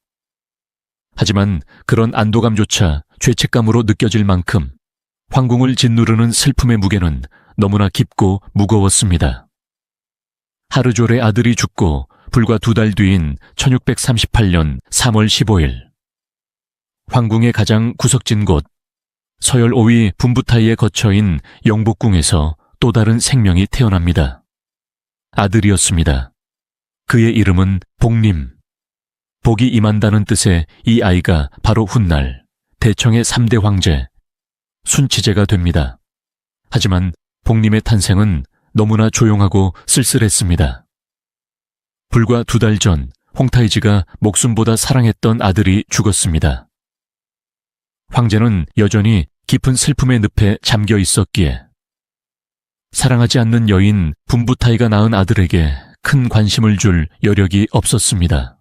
A: 하지만 그런 안도감조차 죄책감으로 느껴질 만큼 황궁을 짓누르는 슬픔의 무게는 너무나 깊고 무거웠습니다. 하르졸의 아들이 죽고 불과 2달 뒤인 1638년 3월 15일 황궁의 가장 구석진 곳 서열 5위 분부타이의 거처인 영복궁에서 또 다른 생명이 태어납니다. 아들이었습니다. 그의 이름은 복림. 복이 임한다는 뜻의 이 아이가 바로 훗날 대청의 3대 황제 순치제가 됩니다. 하지만 복림의 탄생은 너무나 조용하고 쓸쓸했습니다. 불과 2달 전 홍타이지가 목숨보다 사랑했던 아들이 죽었습니다. 황제는 여전히 깊은 슬픔의 늪에 잠겨 있었기에 사랑하지 않는 여인 분부타이가 낳은 아들에게 큰 관심을 줄 여력이 없었습니다.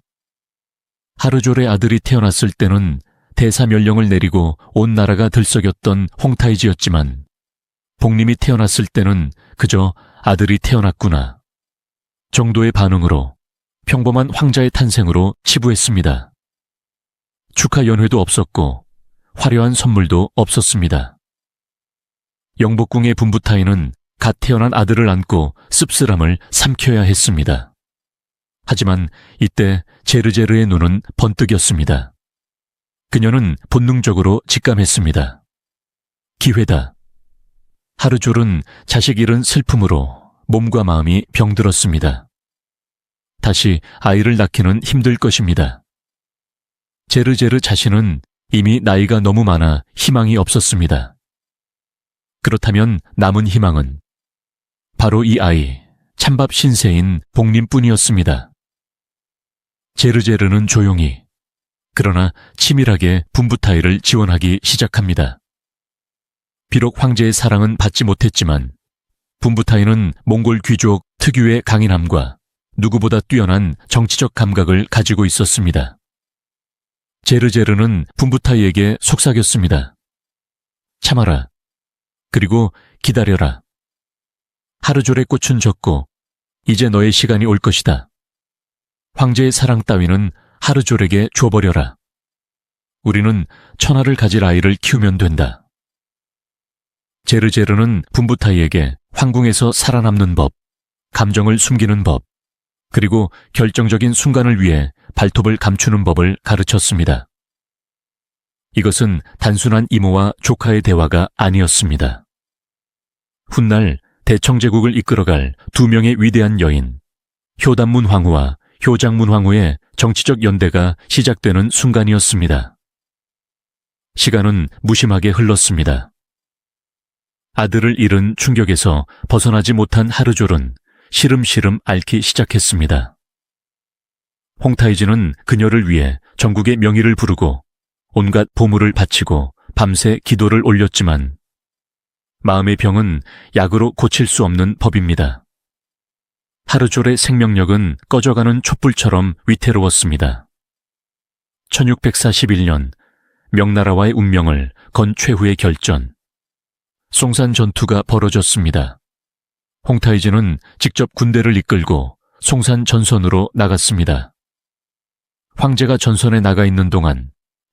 A: 하르졸의 아들이 태어났을 때는 대사멸령을 내리고 온 나라가 들썩였던 홍타이지였지만 복림이 태어났을 때는 그저 아들이 태어났구나 정도의 반응으로 평범한 황자의 탄생으로 치부했습니다. 축하 연회도 없었고 화려한 선물도 없었습니다. 영복궁의 분부타이는 갓 태어난 아들을 안고 씁쓸함을 삼켜야 했습니다. 하지만 이때 제르제르의 눈은 번뜩였습니다. 그녀는 본능적으로 직감했습니다. 기회다. 하르졸은 자식 잃은 슬픔으로 몸과 마음이 병들었습니다. 다시 아이를 낳기는 힘들 것입니다. 제르제르 자신은 이미 나이가 너무 많아 희망이 없었습니다. 그렇다면 남은 희망은 바로 이 아이, 찬밥 신세인 복림뿐이었습니다. 제르제르는 조용히 그러나 치밀하게 분부타이를 지원하기 시작합니다. 비록 황제의 사랑은 받지 못했지만 분부타이는 몽골 귀족 특유의 강인함과 누구보다 뛰어난 정치적 감각을 가지고 있었습니다. 제르제르는 분부타이에게 속삭였습니다. 참아라. 그리고 기다려라. 하루졸의 꽃은 졌고 이제 너의 시간이 올 것이다. 황제의 사랑 따위는 하루졸에게 줘버려라. 우리는 천하를 가질 아이를 키우면 된다. 제르제르는 분부타이에게 황궁에서 살아남는 법, 감정을 숨기는 법, 그리고 결정적인 순간을 위해 발톱을 감추는 법을 가르쳤습니다. 이것은 단순한 이모와 조카의 대화가 아니었습니다. 훗날 대청제국을 이끌어갈 두 명의 위대한 여인, 효단문 황후와 효장문 황후의 정치적 연대가 시작되는 순간이었습니다. 시간은 무심하게 흘렀습니다. 아들을 잃은 충격에서 벗어나지 못한 하르졸은 시름시름 앓기 시작했습니다. 홍타이즈는 그녀를 위해 전국의 명의를 부르고 온갖 보물을 바치고 밤새 기도를 올렸지만 마음의 병은 약으로 고칠 수 없는 법입니다. 하르졸의 생명력은 꺼져가는 촛불처럼 위태로웠습니다. 1641년 명나라와의 운명을 건 최후의 결전, 송산 전투가 벌어졌습니다. 홍타이즈는 직접 군대를 이끌고 송산 전선으로 나갔습니다. 황제가 전선에 나가 있는 동안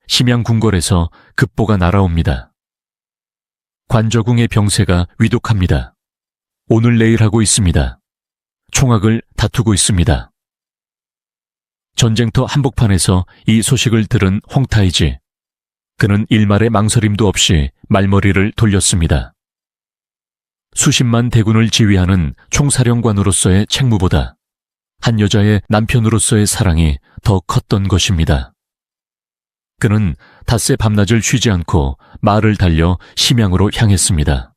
A: 심양 궁궐에서 급보가 날아옵니다. 관저궁의 병세가 위독합니다. 오늘 내일 하고 있습니다. 총악을 다투고 있습니다. 전쟁터 한복판에서 이 소식을 들은 홍타이즈, 그는 일말의 망설임도 없이 말머리를 돌렸습니다. 수십만 대군을 지휘하는 총사령관으로서의 책무보다 한 여자의 남편으로서의 사랑이 더 컸던 것입니다. 그는 닷새 밤낮을 쉬지 않고 말을 달려 심양으로 향했습니다.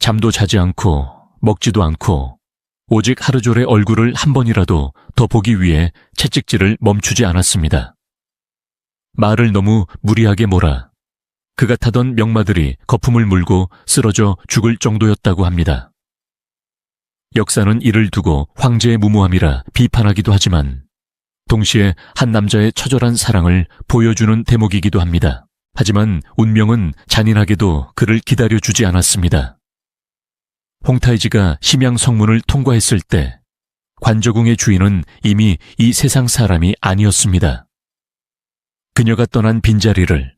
A: 잠도 자지 않고 먹지도 않고 오직 하르졸의 얼굴을 한 번이라도 더 보기 위해 채찍질을 멈추지 않았습니다. 말을 너무 무리하게 몰아 그가 타던 명마들이 거품을 물고 쓰러져 죽을 정도였다고 합니다. 역사는 이를 두고 황제의 무모함이라 비판하기도 하지만 동시에 한 남자의 처절한 사랑을 보여주는 대목이기도 합니다. 하지만 운명은 잔인하게도 그를 기다려주지 않았습니다. 홍타이즈가 심양 성문을 통과했을 때 관저궁의 주인은 이미 이 세상 사람이 아니었습니다. 그녀가 떠난 빈자리를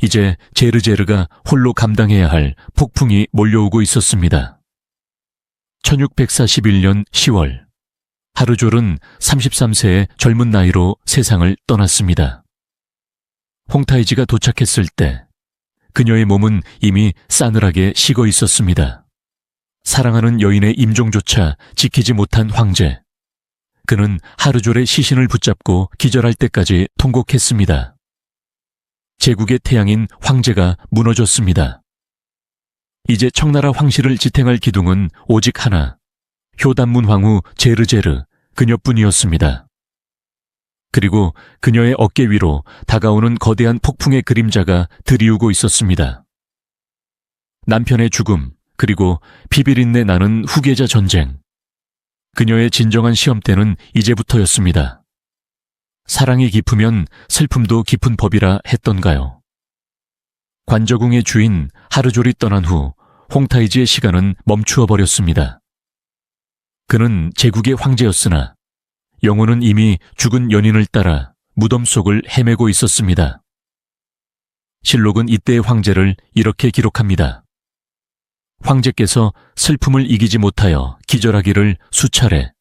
A: 이제 제르제르가 홀로 감당해야 할 폭풍이 몰려오고 있었습니다. 1641년 10월, 하르졸은 33세의 젊은 나이로 세상을 떠났습니다. 홍타이즈가 도착했을 때 그녀의 몸은 이미 싸늘하게 식어 있었습니다. 사랑하는 여인의 임종조차 지키지 못한 황제. 그는 하르졸의 시신을 붙잡고 기절할 때까지 통곡했습니다. 제국의 태양인 황제가 무너졌습니다. 이제 청나라 황실을 지탱할 기둥은 오직 하나, 효단문 황후 제르제르, 그녀뿐이었습니다. 그리고 그녀의 어깨 위로 다가오는 거대한 폭풍의 그림자가 들이우고 있었습니다. 남편의 죽음, 그리고 비비린내 나는 후계자 전쟁. 그녀의 진정한 시험대는 이제부터였습니다. 사랑이 깊으면 슬픔도 깊은 법이라 했던가요? 관저궁의 주인 하르졸이 떠난 후 홍타이즈의 시간은 멈추어 버렸습니다. 그는 제국의 황제였으나 영혼은 이미 죽은 연인을 따라 무덤 속을 헤매고 있었습니다. 실록은 이때의 황제를 이렇게 기록합니다. 황제께서 슬픔을 이기지 못하여 기절하기를 수차례,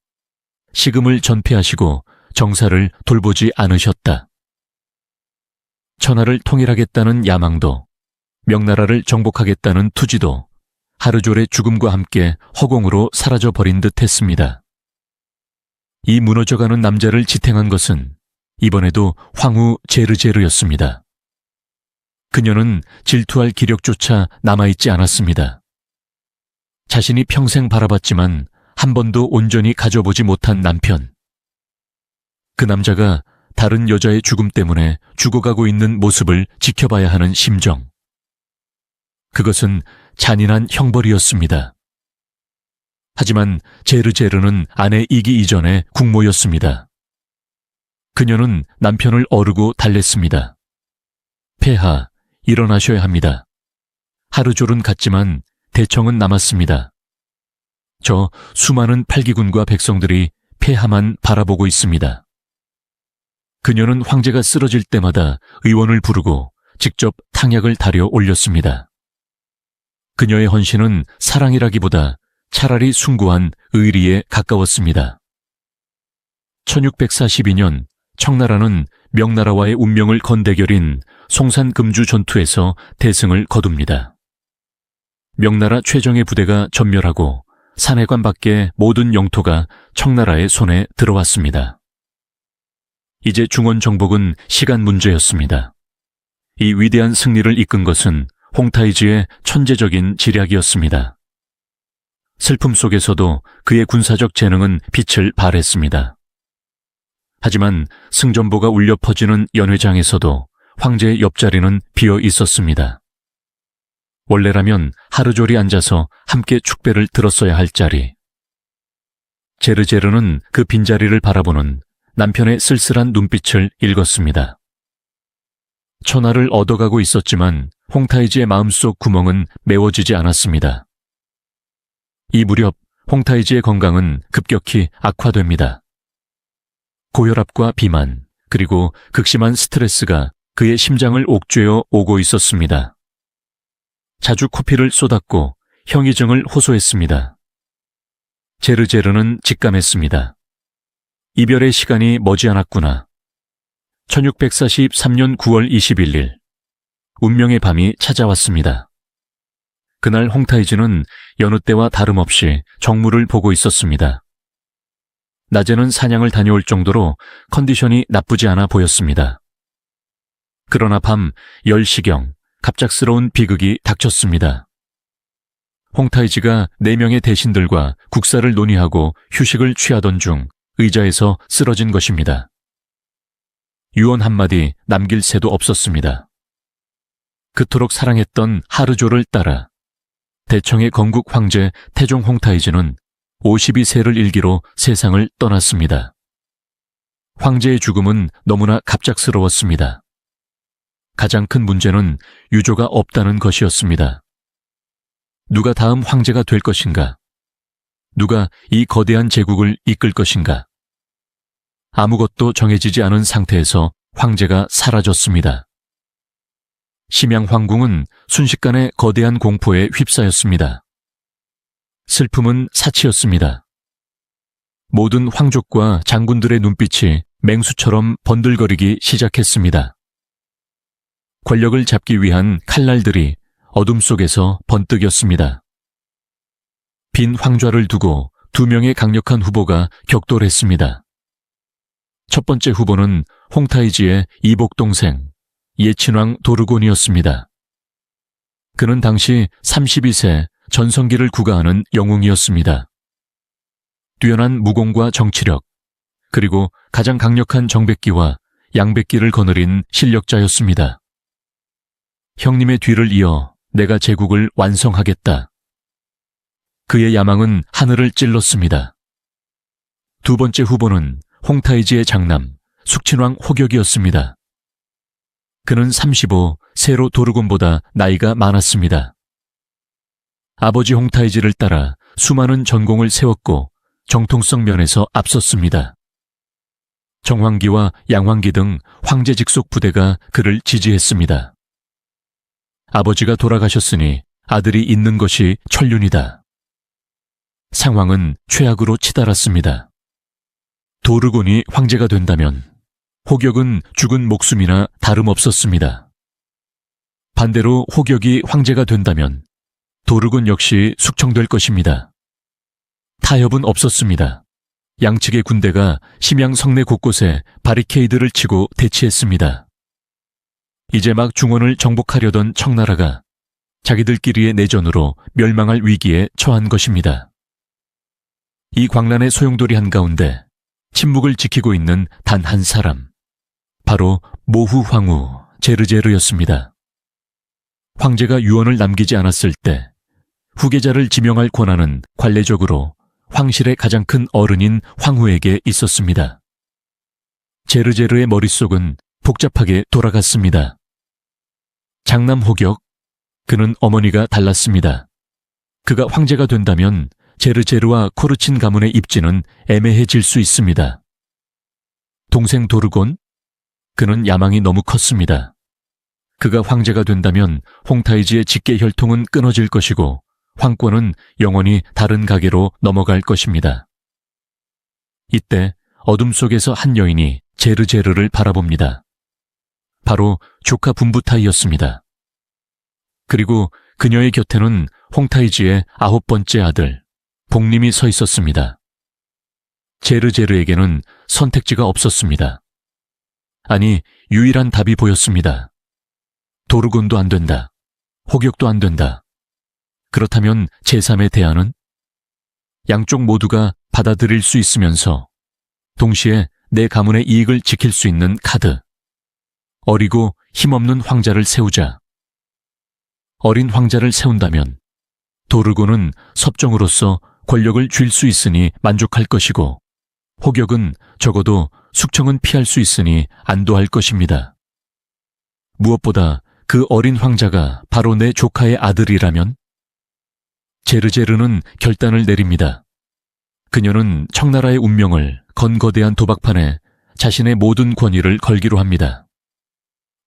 A: 식음을 전폐하시고 정사를 돌보지 않으셨다. 천하를 통일하겠다는 야망도, 명나라를 정복하겠다는 투지도 하르졸의 죽음과 함께 허공으로 사라져버린 듯 했습니다. 이 무너져가는 남자를 지탱한 것은 이번에도 황후 제르제르였습니다. 그녀는 질투할 기력조차 남아있지 않았습니다. 자신이 평생 바라봤지만 한 번도 온전히 가져보지 못한 남편. 그 남자가 다른 여자의 죽음 때문에 죽어가고 있는 모습을 지켜봐야 하는 심정. 그것은 잔인한 형벌이었습니다. 하지만 제르제르는 아내 이기 이전에 국모였습니다. 그녀는 남편을 어르고 달랬습니다. 폐하, 일어나셔야 합니다. 하르졸은 갔지만 대청은 남았습니다. 저 수많은 팔기군과 백성들이 폐하만 바라보고 있습니다. 그녀는 황제가 쓰러질 때마다 의원을 부르고 직접 탕약을 다려 올렸습니다. 그녀의 헌신은 사랑이라기보다 차라리 숭고한 의리에 가까웠습니다. 1642년 청나라는 명나라와의 운명을 건 대결인 송산금주 전투에서 대승을 거둡니다. 명나라 최정예 부대가 전멸하고 산해관 밖의 모든 영토가 청나라의 손에 들어왔습니다. 이제 중원 정복은 시간 문제였습니다. 이 위대한 승리를 이끈 것은 홍타이지의 천재적인 지략이었습니다. 슬픔 속에서도 그의 군사적 재능은 빛을 발했습니다. 하지만 승전보가 울려 퍼지는 연회장에서도 황제의 옆자리는 비어 있었습니다. 원래라면 하르졸이 앉아서 함께 축배를 들었어야 할 자리. 제르제르는 그 빈자리를 바라보는 남편의 쓸쓸한 눈빛을 읽었습니다. 천하를 얻어가고 있었지만 홍타이지의 마음속 구멍은 메워지지 않았습니다. 이 무렵 홍타이지의 건강은 급격히 악화됩니다. 고혈압과 비만, 그리고 극심한 스트레스가 그의 심장을 옥죄어 오고 있었습니다. 자주 코피를 쏟았고 형이증을 호소했습니다. 제르제르는 직감했습니다. 이별의 시간이 머지않았구나. 1643년 9월 21일, 운명의 밤이 찾아왔습니다. 그날 홍타이지는 여느 때와 다름없이 정무를 보고 있었습니다. 낮에는 사냥을 다녀올 정도로 컨디션이 나쁘지 않아 보였습니다. 그러나 밤 10시경 갑작스러운 비극이 닥쳤습니다. 홍타이지가 4명의 대신들과 국사를 논의하고 휴식을 취하던 중 의자에서 쓰러진 것입니다. 유언 한마디 남길 새도 없었습니다. 그토록 사랑했던 하르졸을 따라 대청의 건국 황제 태종 홍타이지는 52세를 일기로 세상을 떠났습니다. 황제의 죽음은 너무나 갑작스러웠습니다. 가장 큰 문제는 유조가 없다는 것이었습니다. 누가 다음 황제가 될 것인가? 누가 이 거대한 제국을 이끌 것인가? 아무것도 정해지지 않은 상태에서 황제가 사라졌습니다. 심양 황궁은 순식간에 거대한 공포에 휩싸였습니다. 슬픔은 사치였습니다. 모든 황족과 장군들의 눈빛이 맹수처럼 번들거리기 시작했습니다. 권력을 잡기 위한 칼날들이 어둠 속에서 번뜩였습니다. 빈 황좌를 두고 2명의 강력한 후보가 격돌했습니다. 첫 번째 후보는 홍타이지의 이복 동생, 예친왕 도르곤이었습니다. 그는 당시 32세 전성기를 구가하는 영웅이었습니다. 뛰어난 무공과 정치력, 그리고 가장 강력한 정백기와 양백기를 거느린 실력자였습니다. 형님의 뒤를 이어 내가 제국을 완성하겠다. 그의 야망은 하늘을 찔렀습니다. 두 번째 후보는 홍타이지의 장남, 숙친왕 호격이었습니다. 그는 35, 세로 도르곤보다 나이가 많았습니다. 아버지 홍타이지를 따라 수많은 전공을 세웠고 정통성 면에서 앞섰습니다. 정황기와 양황기 등 황제 직속 부대가 그를 지지했습니다. 아버지가 돌아가셨으니 아들이 있는 것이 천륜이다. 상황은 최악으로 치달았습니다. 도르곤이 황제가 된다면 호격은 죽은 목숨이나 다름없었습니다. 반대로 호격이 황제가 된다면 도르곤 역시 숙청될 것입니다. 타협은 없었습니다. 양측의 군대가 심양 성내 곳곳에 바리케이드를 치고 대치했습니다. 이제 막 중원을 정복하려던 청나라가 자기들끼리의 내전으로 멸망할 위기에 처한 것입니다. 이 광란의 소용돌이 한가운데 침묵을 지키고 있는 단 한 사람, 바로 모후황후 제르제르였습니다. 황제가 유언을 남기지 않았을 때 후계자를 지명할 권한은 관례적으로 황실의 가장 큰 어른인 황후에게 있었습니다. 제르제르의 머릿속은 복잡하게 돌아갔습니다. 장남 호격, 그는 어머니가 달랐습니다. 그가 황제가 된다면 제르제르와 코르친 가문의 입지는 애매해질 수 있습니다. 동생 도르곤? 그는 야망이 너무 컸습니다. 그가 황제가 된다면 홍타이지의 직계 혈통은 끊어질 것이고 황권은 영원히 다른 가게로 넘어갈 것입니다. 이때 어둠 속에서 한 여인이 제르제르를 바라봅니다. 바로 조카 분부타이였습니다. 그리고 그녀의 곁에는 홍타이지의 9번째 아들 복림이 서 있었습니다. 제르제르에게는 선택지가 없었습니다. 아니, 유일한 답이 보였습니다. 도르곤도 안 된다. 호격도 안 된다. 그렇다면 제3의 대안은? 양쪽 모두가 받아들일 수 있으면서 동시에 내 가문의 이익을 지킬 수 있는 카드. 어리고 힘없는 황자를 세우자. 어린 황자를 세운다면 도르곤은 섭정으로서 권력을 쥘 수 있으니 만족할 것이고 호격은 적어도 숙청은 피할 수 있으니 안도할 것입니다. 무엇보다 그 어린 황자가 바로 내 조카의 아들이라면? 제르제르는 결단을 내립니다. 그녀는 청나라의 운명을 건거대한 도박판에 자신의 모든 권위를 걸기로 합니다.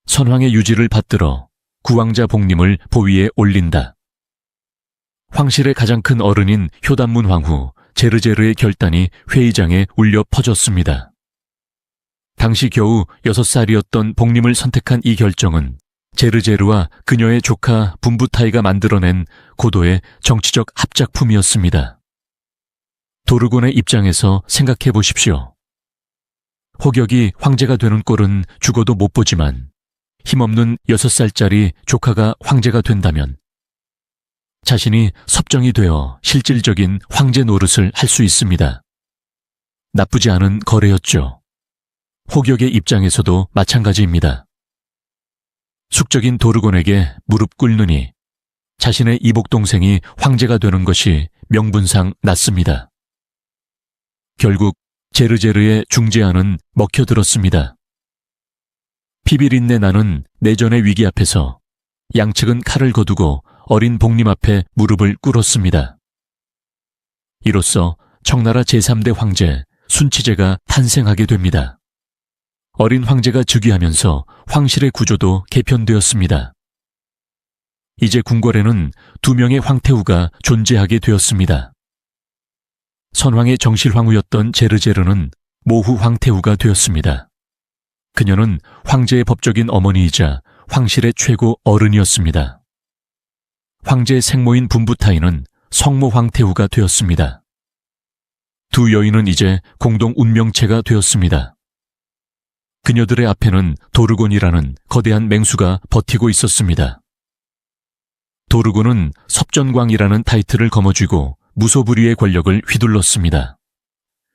A: 선왕의 유지를 받들어 구왕자 복림을 보위에 올린다. 황실의 가장 큰 어른인 효단문 황후 제르제르의 결단이 회의장에 울려 퍼졌습니다. 당시 겨우 6살이었던 복림을 선택한 이 결정은 제르제르와 그녀의 조카 분부타이가 만들어낸 고도의 정치적 합작품이었습니다. 도르곤의 입장에서 생각해 보십시오. 호격이 황제가 되는 꼴은 죽어도 못 보지만 힘없는 6살짜리 조카가 황제가 된다면 자신이 섭정이 되어 실질적인 황제 노릇을 할 수 있습니다. 나쁘지 않은 거래였죠. 호격의 입장에서도 마찬가지입니다. 숙적인 도르곤에게 무릎 꿇느니 자신의 이복 동생이 황제가 되는 것이 명분상 낫습니다. 결국 제르제르의 중재안은 먹혀들었습니다. 피비린내 나는 내전의 위기 앞에서 양측은 칼을 거두고 어린 복림 앞에 무릎을 꿇었습니다. 이로써 청나라 제3대 황제 순치제가 탄생하게 됩니다. 어린 황제가 즉위하면서 황실의 구조도 개편되었습니다. 이제 궁궐에는 2명의 황태후가 존재하게 되었습니다. 선왕의 정실황후였던 제르제르는 모후 황태후가 되었습니다. 그녀는 황제의 법적인 어머니이자 황실의 최고 어른이었습니다. 황제의 생모인 분부타이는 성모 황태후가 되었습니다. 두 여인은 이제 공동 운명체가 되었습니다. 그녀들의 앞에는 도르곤이라는 거대한 맹수가 버티고 있었습니다. 도르곤은 섭전광이라는 타이틀을 거머쥐고 무소불위의 권력을 휘둘렀습니다.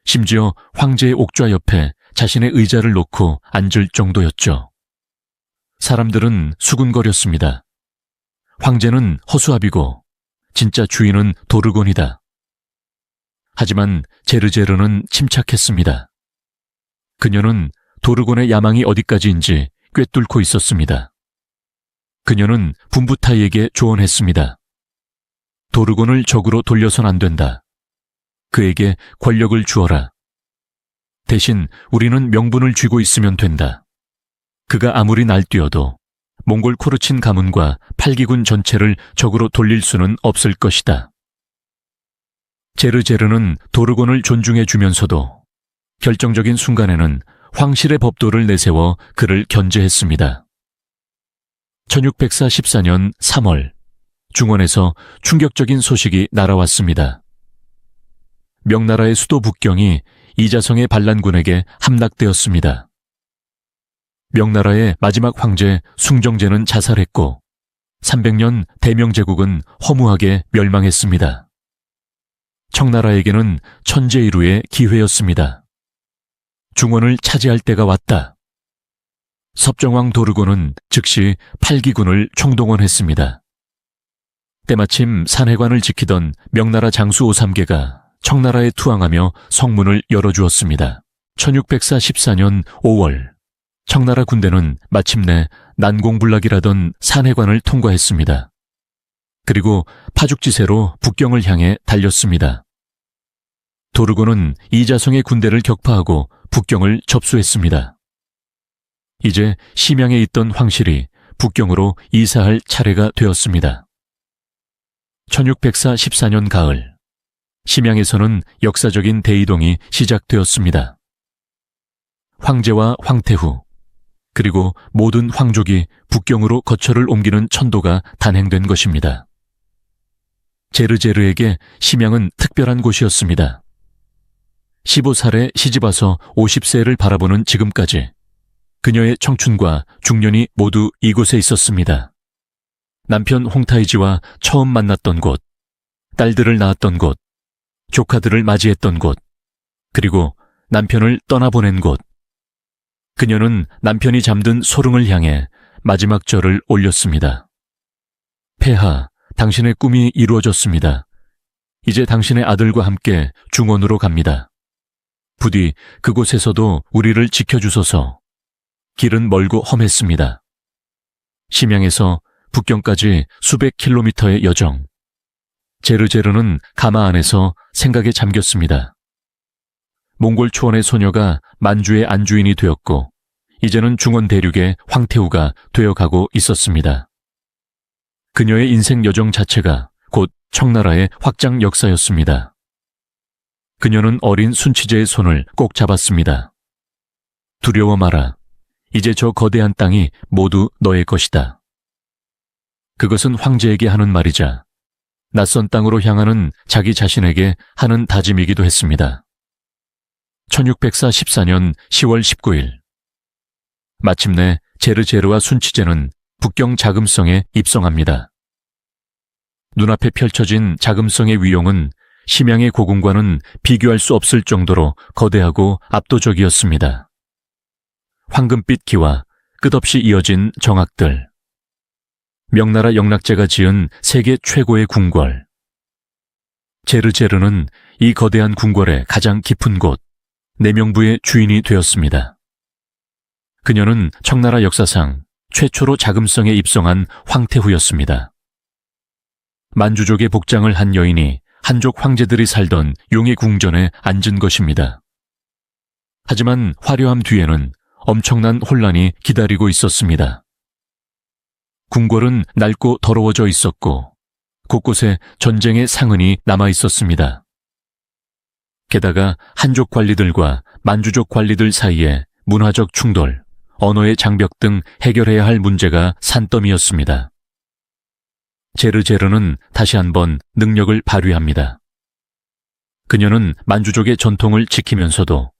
A: 심지어 황제의 옥좌 옆에 자신의 의자를 놓고 앉을 정도였죠. 사람들은 수군거렸습니다. 황제는 허수아비고 진짜 주인은 도르곤이다. 하지만 제르제르는 침착했습니다. 그녀는 도르곤의 야망이 어디까지인지 꿰뚫고 있었습니다. 그녀는 분부타이에게 조언했습니다. 도르곤을 적으로 돌려선 안 된다. 그에게 권력을 주어라. 대신 우리는 명분을 쥐고 있으면 된다. 그가 아무리 날뛰어도 몽골 코르친 가문과 8기군 전체를 적으로 돌릴 수는 없을 것이다. 제르제르는 도르곤을 존중해 주면서도 결정적인 순간에는 황실의 법도를 내세워 그를 견제했습니다. 1604 14년 3월 중원에서 충격적인 소식이 날아왔습니다. 명나라의 수도 북경이 이자성의 반란군에게 함락되었습니다. 명나라의 마지막 황제 숭정제는 자살했고 300년 대명제국은 허무하게 멸망했습니다. 청나라에게는 천재일우의 기회였습니다. 중원을 차지할 때가 왔다. 섭정왕 도르곤은 즉시 8기군을 총동원했습니다. 때마침 산해관을 지키던 명나라 장수 오삼계가 청나라에 투항하며 성문을 열어주었습니다. 1604 14년 5월 청나라 군대는 마침내 난공불락이라던 산해관을 통과했습니다. 그리고 파죽지세로 북경을 향해 달렸습니다. 도르고는 이자성의 군대를 격파하고 북경을 접수했습니다. 이제 심양에 있던 황실이 북경으로 이사할 차례가 되었습니다. 1604 14년 가을, 심양에서는 역사적인 대이동이 시작되었습니다. 황제와 황태후, 그리고 모든 황족이 북경으로 거처를 옮기는 천도가 단행된 것입니다. 제르제르에게 심양은 특별한 곳이었습니다. 15살에 시집와서 50세를 바라보는 지금까지 그녀의 청춘과 중년이 모두 이곳에 있었습니다. 남편 홍타이지와 처음 만났던 곳, 딸들을 낳았던 곳, 조카들을 맞이했던 곳, 그리고 남편을 떠나보낸 곳. 그녀는 남편이 잠든 소릉을 향해 마지막 절을 올렸습니다. 폐하, 당신의 꿈이 이루어졌습니다. 이제 당신의 아들과 함께 중원으로 갑니다. 부디 그곳에서도 우리를 지켜주소서. 길은 멀고 험했습니다. 심양에서 북경까지 수백 킬로미터의 여정. 제르제르는 가마 안에서 생각에 잠겼습니다. 몽골 초원의 소녀가 만주의 안주인이 되었고 이제는 중원 대륙의 황태후가 되어가고 있었습니다. 그녀의 인생 여정 자체가 곧 청나라의 확장 역사였습니다. 그녀는 어린 순치제의 손을 꼭 잡았습니다. 두려워 마라. 이제 저 거대한 땅이 모두 너의 것이다. 그것은 황제에게 하는 말이자 낯선 땅으로 향하는 자기 자신에게 하는 다짐이기도 했습니다. 1604 14년 10월 19일, 마침내 제르제르와 순치제는 북경 자금성에 입성합니다. 눈앞에 펼쳐진 자금성의 위용은 심양의 고궁과는 비교할 수 없을 정도로 거대하고 압도적이었습니다. 황금빛 기와 끝없이 이어진 정악들, 명나라 영락제가 지은 세계 최고의 궁궐. 제르제르는 이 거대한 궁궐의 가장 깊은 곳, 내명부의 주인이 되었습니다. 그녀는 청나라 역사상 최초로 자금성에 입성한 황태후였습니다. 만주족의 복장을 한 여인이 한족 황제들이 살던 용의 궁전에 앉은 것입니다. 하지만 화려함 뒤에는 엄청난 혼란이 기다리고 있었습니다. 궁궐은 낡고 더러워져 있었고 곳곳에 전쟁의 상흔이 남아 있었습니다. 게다가 한족 관리들과 만주족 관리들 사이에 문화적 충돌, 언어의 장벽 등 해결해야 할 문제가 산더미였습니다. 제르제르는 다시 한번 능력을 발휘합니다. 그녀는 만주족의 전통을 지키면서도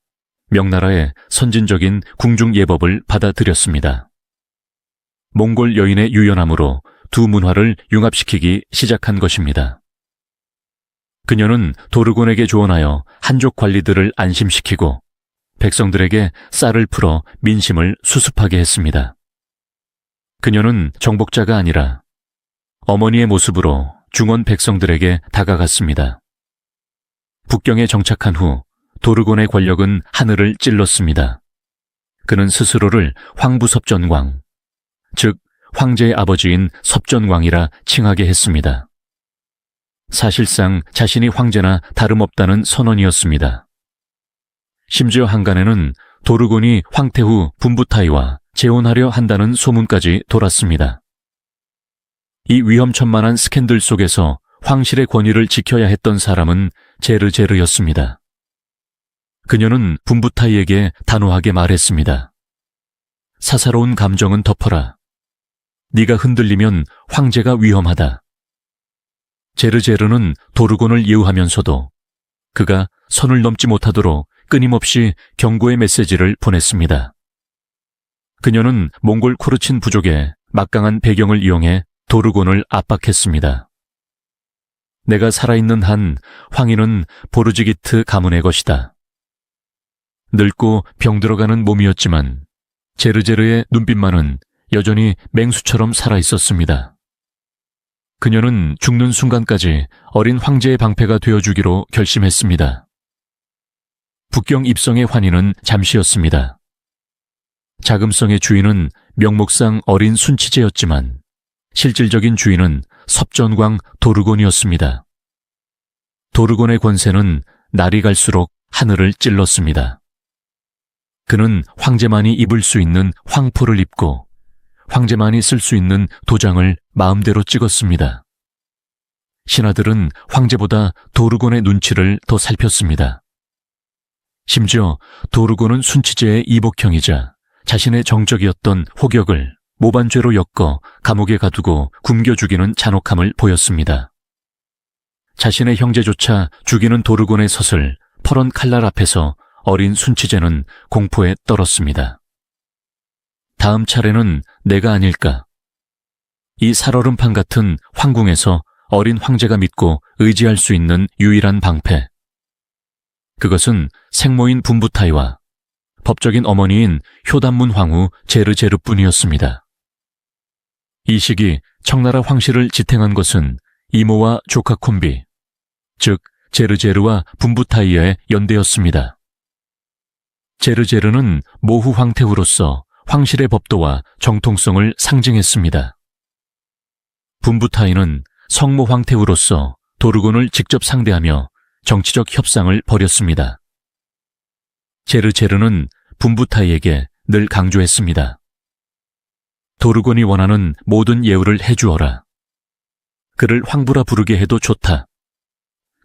A: 명나라의 선진적인 궁중 예법을 받아들였습니다. 몽골 여인의 유연함으로 두 문화를 융합시키기 시작한 것입니다. 그녀는 도르곤에게 조언하여 한족 관리들을 안심시키고 백성들에게 쌀을 풀어 민심을 수습하게 했습니다. 그녀는 정복자가 아니라 어머니의 모습으로 중원 백성들에게 다가갔습니다. 북경에 정착한 후 도르곤의 권력은 하늘을 찔렀습니다. 그는 스스로를 황부섭전광, 즉 황제의 아버지인 섭전광이라 칭하게 했습니다. 사실상 자신이 황제나 다름없다는 선언이었습니다. 심지어 한간에는 도르곤이 황태후 분부타이와 재혼하려 한다는 소문까지 돌았습니다. 이 위험천만한 스캔들 속에서 황실의 권위를 지켜야 했던 사람은 제르제르였습니다. 그녀는 분부타이에게 단호하게 말했습니다. 사사로운 감정은 덮어라. 네가 흔들리면 황제가 위험하다. 제르제르는 도르곤을 예우하면서도 그가 선을 넘지 못하도록 끊임없이 경고의 메시지를 보냈습니다. 그녀는 몽골 쿠르친 부족의 막강한 배경을 이용해 도르곤을 압박했습니다. 내가 살아있는 한 황희는 보르지기트 가문의 것이다. 늙고 병들어가는 몸이었지만 제르제르의 눈빛만은 여전히 맹수처럼 살아있었습니다. 그녀는 죽는 순간까지 어린 황제의 방패가 되어주기로 결심했습니다. 북경 입성의 환희는 잠시였습니다. 자금성의 주인은 명목상 어린 순치제였지만 실질적인 주인은 섭전광 도르곤이었습니다. 도르곤의 권세는 날이 갈수록 하늘을 찔렀습니다. 그는 황제만이 입을 수 있는 황포를 입고 황제만이 쓸 수 있는 도장을 마음대로 찍었습니다. 신하들은 황제보다 도르곤의 눈치를 더 살폈습니다. 심지어 도르곤은 순치제의 이복형이자 자신의 정적이었던 호격을 모반죄로 엮어 감옥에 가두고 굶겨 죽이는 잔혹함을 보였습니다. 자신의 형제조차 죽이는 도르곤의 섯을 퍼런 칼날 앞에서 어린 순치제는 공포에 떨었습니다. 다음 차례는 내가 아닐까. 이 살얼음판 같은 황궁에서 어린 황제가 믿고 의지할 수 있는 유일한 방패. 그것은 생모인 분부타이와 법적인 어머니인 효단문 황후 제르제르뿐이었습니다. 이 시기 청나라 황실을 지탱한 것은 이모와 조카 콤비, 즉 제르제르와 분부타이의 연대였습니다. 제르제르는 모후 황태후로서 황실의 법도와 정통성을 상징했습니다. 분부타이는 성모 황태후로서 도르곤을 직접 상대하며 정치적 협상을 벌였습니다. 제르제르는 분부타이에게 늘 강조했습니다. 도르곤이 원하는 모든 예우를 해주어라. 그를 황부라 부르게 해도 좋다.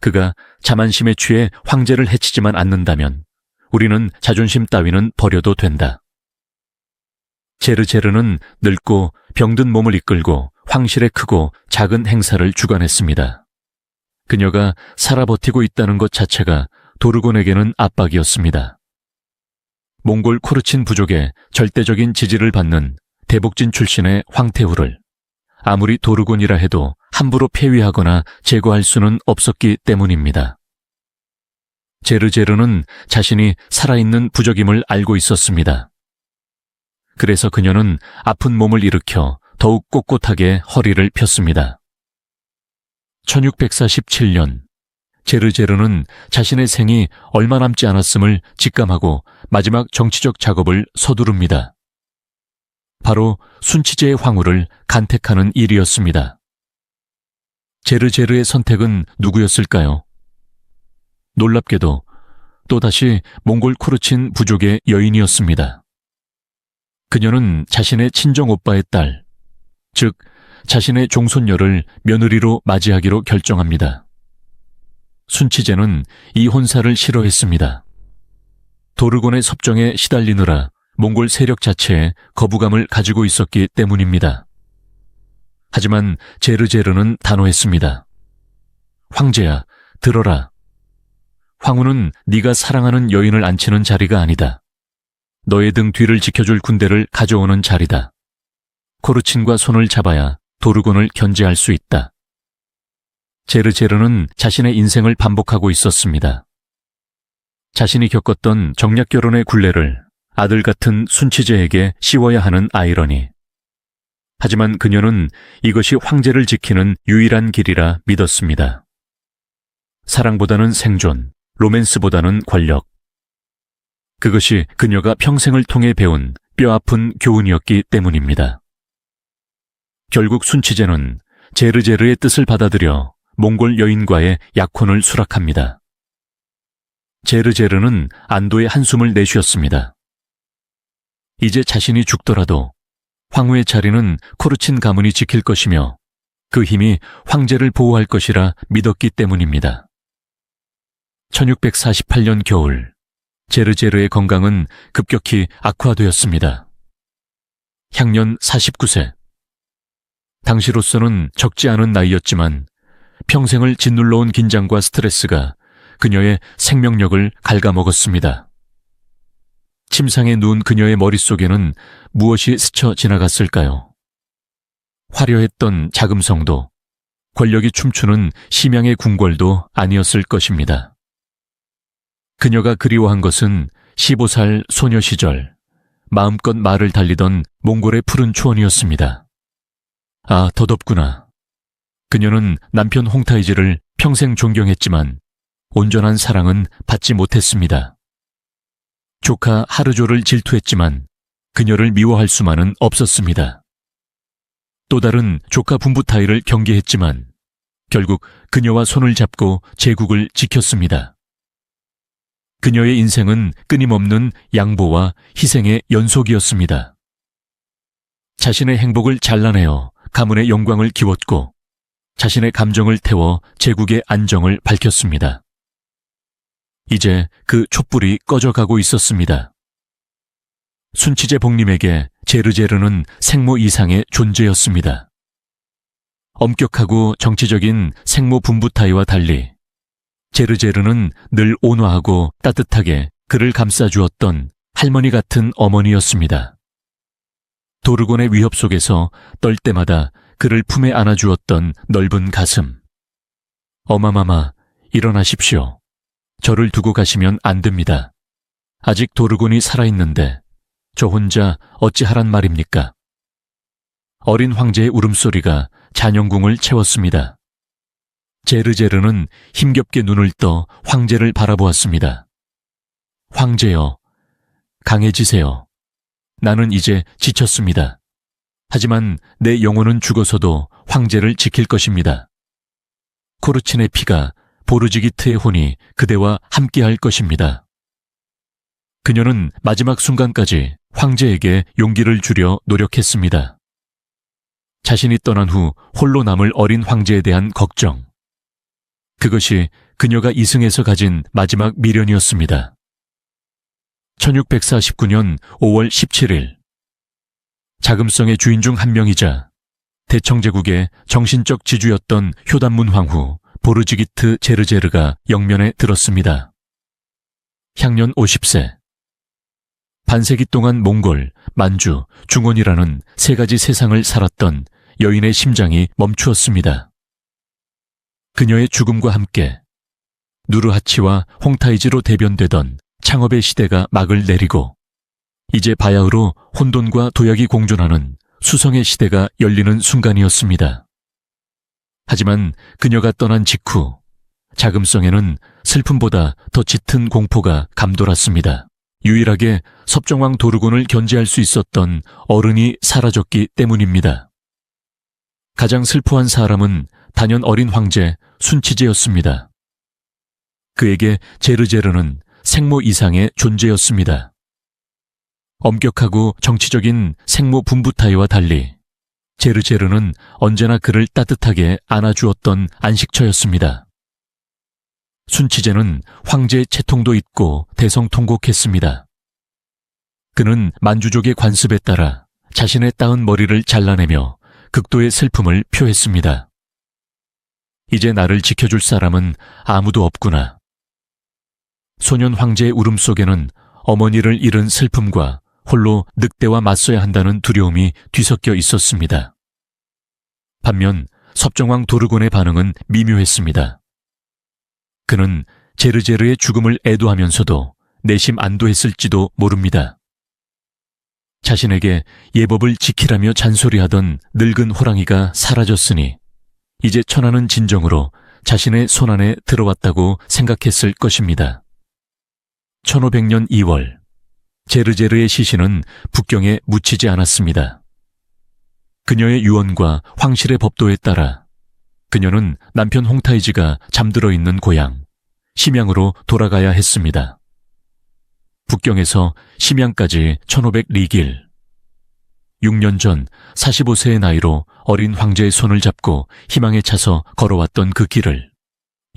A: 그가 자만심에 취해 황제를 해치지만 않는다면 우리는 자존심 따위는 버려도 된다. 제르제르는 늙고 병든 몸을 이끌고 황실의 크고 작은 행사를 주관했습니다. 그녀가 살아 버티고 있다는 것 자체가 도르곤에게는 압박이었습니다. 몽골 코르친 부족의 절대적인 지지를 받는 대복진 출신의 황태후를 아무리 도르곤이라 해도 함부로 폐위하거나 제거할 수는 없었기 때문입니다. 제르제르는 자신이 살아있는 부적임을 알고 있었습니다. 그래서 그녀는 아픈 몸을 일으켜 더욱 꼿꼿하게 허리를 폈습니다. 1647년 제르제르는 자신의 생이 얼마 남지 않았음을 직감하고 마지막 정치적 작업을 서두릅니다. 바로 순치제의 황후를 간택하는 일이었습니다. 제르제르의 선택은 누구였을까요? 놀랍게도 또다시 몽골 쿠르친 부족의 여인이었습니다. 그녀는 자신의 친정 오빠의 딸, 즉 자신의 종손녀를 며느리로 맞이하기로 결정합니다. 순치제는 이 혼사를 싫어했습니다. 도르곤의 섭정에 시달리느라 몽골 세력 자체에 거부감을 가지고 있었기 때문입니다. 하지만 제르제르는 단호했습니다. 황제야, 들어라. 황후는 네가 사랑하는 여인을 앉히는 자리가 아니다. 너의 등 뒤를 지켜줄 군대를 가져오는 자리다. 코르친과 손을 잡아야 도르곤을 견제할 수 있다. 제르제르는 자신의 인생을 반복하고 있었습니다. 자신이 겪었던 정략결혼의 굴레를 아들 같은 순치제에게 씌워야 하는 아이러니. 하지만 그녀는 이것이 황제를 지키는 유일한 길이라 믿었습니다. 사랑보다는 생존, 로맨스보다는 권력. 그것이 그녀가 평생을 통해 배운 뼈아픈 교훈이었기 때문입니다. 결국 순치제는 제르제르의 뜻을 받아들여 몽골 여인과의 약혼을 수락합니다. 제르제르는 안도의 한숨을 내쉬었습니다. 이제 자신이 죽더라도 황후의 자리는 코르친 가문이 지킬 것이며 그 힘이 황제를 보호할 것이라 믿었기 때문입니다. 1648년 겨울, 제르제르의 건강은 급격히 악화되었습니다. 향년 49세. 당시로서는 적지 않은 나이였지만 평생을 짓눌러온 긴장과 스트레스가 그녀의 생명력을 갉아먹었습니다. 침상에 누운 그녀의 머릿속에는 무엇이 스쳐 지나갔을까요? 화려했던 자금성도, 권력이 춤추는 심양의 궁궐도 아니었을 것입니다. 그녀가 그리워한 것은 15살 소녀 시절 마음껏 말을 달리던 몽골의 푸른 초원이었습니다. 아, 더 덥구나. 그녀는 남편 홍타이즈를 평생 존경했지만 온전한 사랑은 받지 못했습니다. 조카 하르조를 질투했지만 그녀를 미워할 수만은 없었습니다. 또 다른 조카 분부타이를 경계했지만 결국 그녀와 손을 잡고 제국을 지켰습니다. 그녀의 인생은 끊임없는 양보와 희생의 연속이었습니다. 자신의 행복을 잘라내어 가문의 영광을 키웠고 자신의 감정을 태워 제국의 안정을 밝혔습니다. 이제 그 촛불이 꺼져가고 있었습니다. 순치제 복님에게 제르제르는 생모 이상의 존재였습니다. 엄격하고 정치적인 생모 분부타이와 달리 제르제르는 늘 온화하고 따뜻하게 그를 감싸주었던 할머니 같은 어머니였습니다. 도르곤의 위협 속에서 떨 때마다 그를 품에 안아주었던 넓은 가슴. 어마마마, 일어나십시오. 저를 두고 가시면 안 됩니다. 아직 도르곤이 살아있는데 저 혼자 어찌하란 말입니까? 어린 황제의 울음소리가 잔영궁을 채웠습니다. 제르제르는 힘겹게 눈을 떠 황제를 바라보았습니다. 황제여, 강해지세요. 나는 이제 지쳤습니다. 하지만 내 영혼은 죽어서도 황제를 지킬 것입니다. 코르친의 피가 보르지기트의 혼이 그대와 함께할 것입니다. 그녀는 마지막 순간까지 황제에게 용기를 주려 노력했습니다. 자신이 떠난 후 홀로 남을 어린 황제에 대한 걱정. 그것이 그녀가 이승에서 가진 마지막 미련이었습니다. 1649년 5월 17일 자금성의 주인 중 한 명이자 대청제국의 정신적 지주였던 효단문 황후 보르지기트 제르제르가 영면에 들었습니다. 향년 50세. 반세기 동안 몽골, 만주, 중원이라는 세 가지 세상을 살았던 여인의 심장이 멈추었습니다. 그녀의 죽음과 함께 누르하치와 홍타이지로 대변되던 창업의 시대가 막을 내리고 이제 바야흐로 혼돈과 도약이 공존하는 수성의 시대가 열리는 순간이었습니다. 하지만 그녀가 떠난 직후 자금성에는 슬픔보다 더 짙은 공포가 감돌았습니다. 유일하게 섭정왕 도르곤을 견제할 수 있었던 어른이 사라졌기 때문입니다. 가장 슬퍼한 사람은 단연 어린 황제 순치제였습니다. 그에게 제르제르는 생모 이상의 존재였습니다. 엄격하고 정치적인 생모 분부타이와 달리 제르제르는 언제나 그를 따뜻하게 안아주었던 안식처였습니다. 순치제는 황제의 채통도 잊고 대성통곡했습니다. 그는 만주족의 관습에 따라 자신의 따은 머리를 잘라내며 극도의 슬픔을 표했습니다. 이제 나를 지켜줄 사람은 아무도 없구나. 소년 황제의 울음 속에는 어머니를 잃은 슬픔과 홀로 늑대와 맞서야 한다는 두려움이 뒤섞여 있었습니다. 반면 섭정왕 도르곤의 반응은 미묘했습니다. 그는 제르제르의 죽음을 애도하면서도 내심 안도했을지도 모릅니다. 자신에게 예법을 지키라며 잔소리하던 늙은 호랑이가 사라졌으니 이제 천하는 진정으로 자신의 손안에 들어왔다고 생각했을 것입니다. 1500년 2월 제르제르의 시신은 북경에 묻히지 않았습니다. 그녀의 유언과 황실의 법도에 따라 그녀는 남편 홍타이지가 잠들어 있는 고향 심양으로 돌아가야 했습니다. 북경에서 심양까지 1500리길. 6년 전 45세의 나이로 어린 황제의 손을 잡고 희망에 차서 걸어왔던 그 길을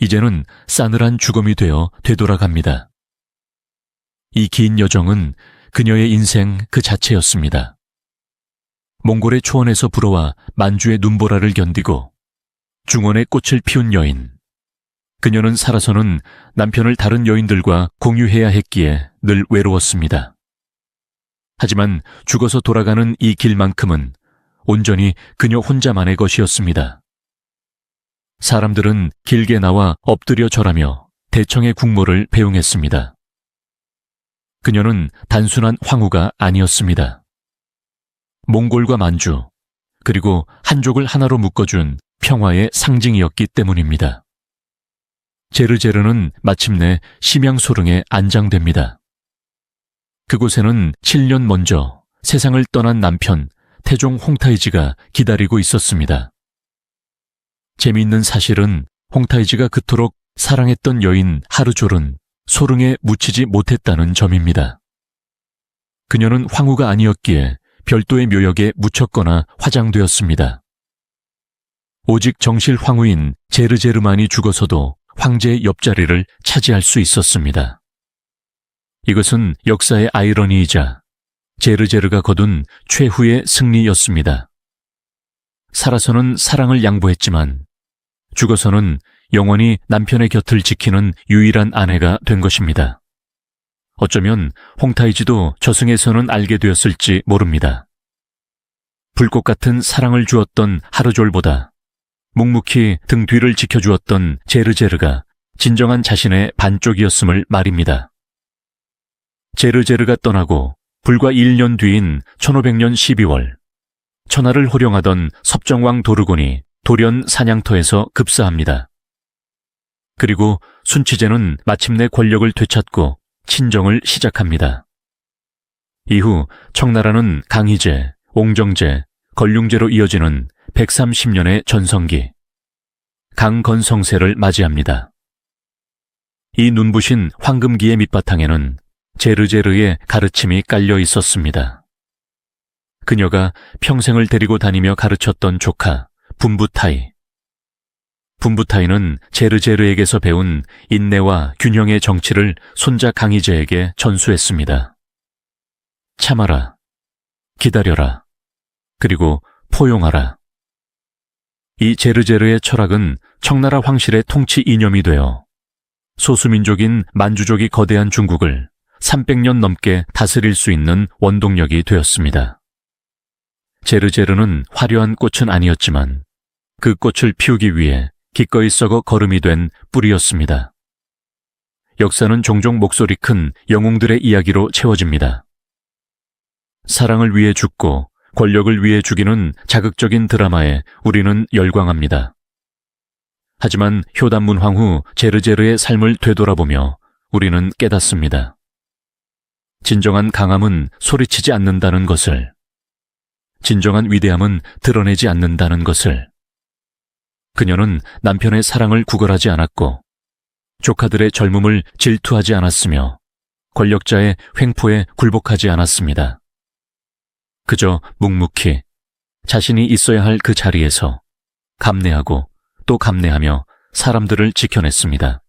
A: 이제는 싸늘한 죽음이 되어 되돌아갑니다. 이 긴 여정은 그녀의 인생 그 자체였습니다. 몽골의 초원에서 불어와 만주의 눈보라를 견디고 중원의 꽃을 피운 여인. 그녀는 살아서는 남편을 다른 여인들과 공유해야 했기에 늘 외로웠습니다. 하지만 죽어서 돌아가는 이 길만큼은 온전히 그녀 혼자만의 것이었습니다. 사람들은 길게 나와 엎드려 절하며 대청의 국모를 배웅했습니다. 그녀는 단순한 황후가 아니었습니다. 몽골과 만주, 그리고 한족을 하나로 묶어준 평화의 상징이었기 때문입니다. 제르제르는 마침내 심양소릉에 안장됩니다. 그곳에는 7년 먼저 세상을 떠난 남편 태종 홍타이지가 기다리고 있었습니다. 재미있는 사실은 홍타이지가 그토록 사랑했던 여인 하르졸은 소릉에 묻히지 못했다는 점입니다. 그녀는 황후가 아니었기에 별도의 묘역에 묻혔거나 화장되었습니다. 오직 정실 황후인 제르제르만이 죽어서도 황제의 옆자리를 차지할 수 있었습니다. 이것은 역사의 아이러니이자 제르제르가 거둔 최후의 승리였습니다. 살아서는 사랑을 양보했지만 죽어서는 영원히 남편의 곁을 지키는 유일한 아내가 된 것입니다. 어쩌면 홍타이지도 저승에서는 알게 되었을지 모릅니다. 불꽃 같은 사랑을 주었던 하르졸보다 묵묵히 등 뒤를 지켜주었던 제르제르가 진정한 자신의 반쪽이었음을 말입니다. 제르제르가 떠나고 불과 1년 뒤인 1500년 12월, 천하를 호령하던 섭정왕 도르곤이 돌연 사냥터에서 급사합니다. 그리고 순치제는 마침내 권력을 되찾고 친정을 시작합니다. 이후 청나라는 강희제, 옹정제, 걸륭제로 이어지는 130년의 전성기, 강건성세를 맞이합니다. 이 눈부신 황금기의 밑바탕에는 제르제르의 가르침이 깔려 있었습니다. 그녀가 평생을 데리고 다니며 가르쳤던 조카 분부타이. 분부타이는 제르제르에게서 배운 인내와 균형의 정치를 손자 강희제에게 전수했습니다. 참아라, 기다려라, 그리고 포용하라. 이 제르제르의 철학은 청나라 황실의 통치 이념이 되어 소수민족인 만주족이 거대한 중국을 300년 넘게 다스릴 수 있는 원동력이 되었습니다. 제르제르는 화려한 꽃은 아니었지만 그 꽃을 피우기 위해 기꺼이 썩어 거름이 된 뿌리였습니다. 역사는 종종 목소리 큰 영웅들의 이야기로 채워집니다. 사랑을 위해 죽고 권력을 위해 죽이는 자극적인 드라마에 우리는 열광합니다. 하지만 효단문 황후 제르제르의 삶을 되돌아보며 우리는 깨닫습니다. 진정한 강함은 소리치지 않는다는 것을, 진정한 위대함은 드러내지 않는다는 것을. 그녀는 남편의 사랑을 구걸하지 않았고 조카들의 젊음을 질투하지 않았으며 권력자의 횡포에 굴복하지 않았습니다. 그저 묵묵히 자신이 있어야 할 그 자리에서 감내하고 또 감내하며 사람들을 지켜냈습니다.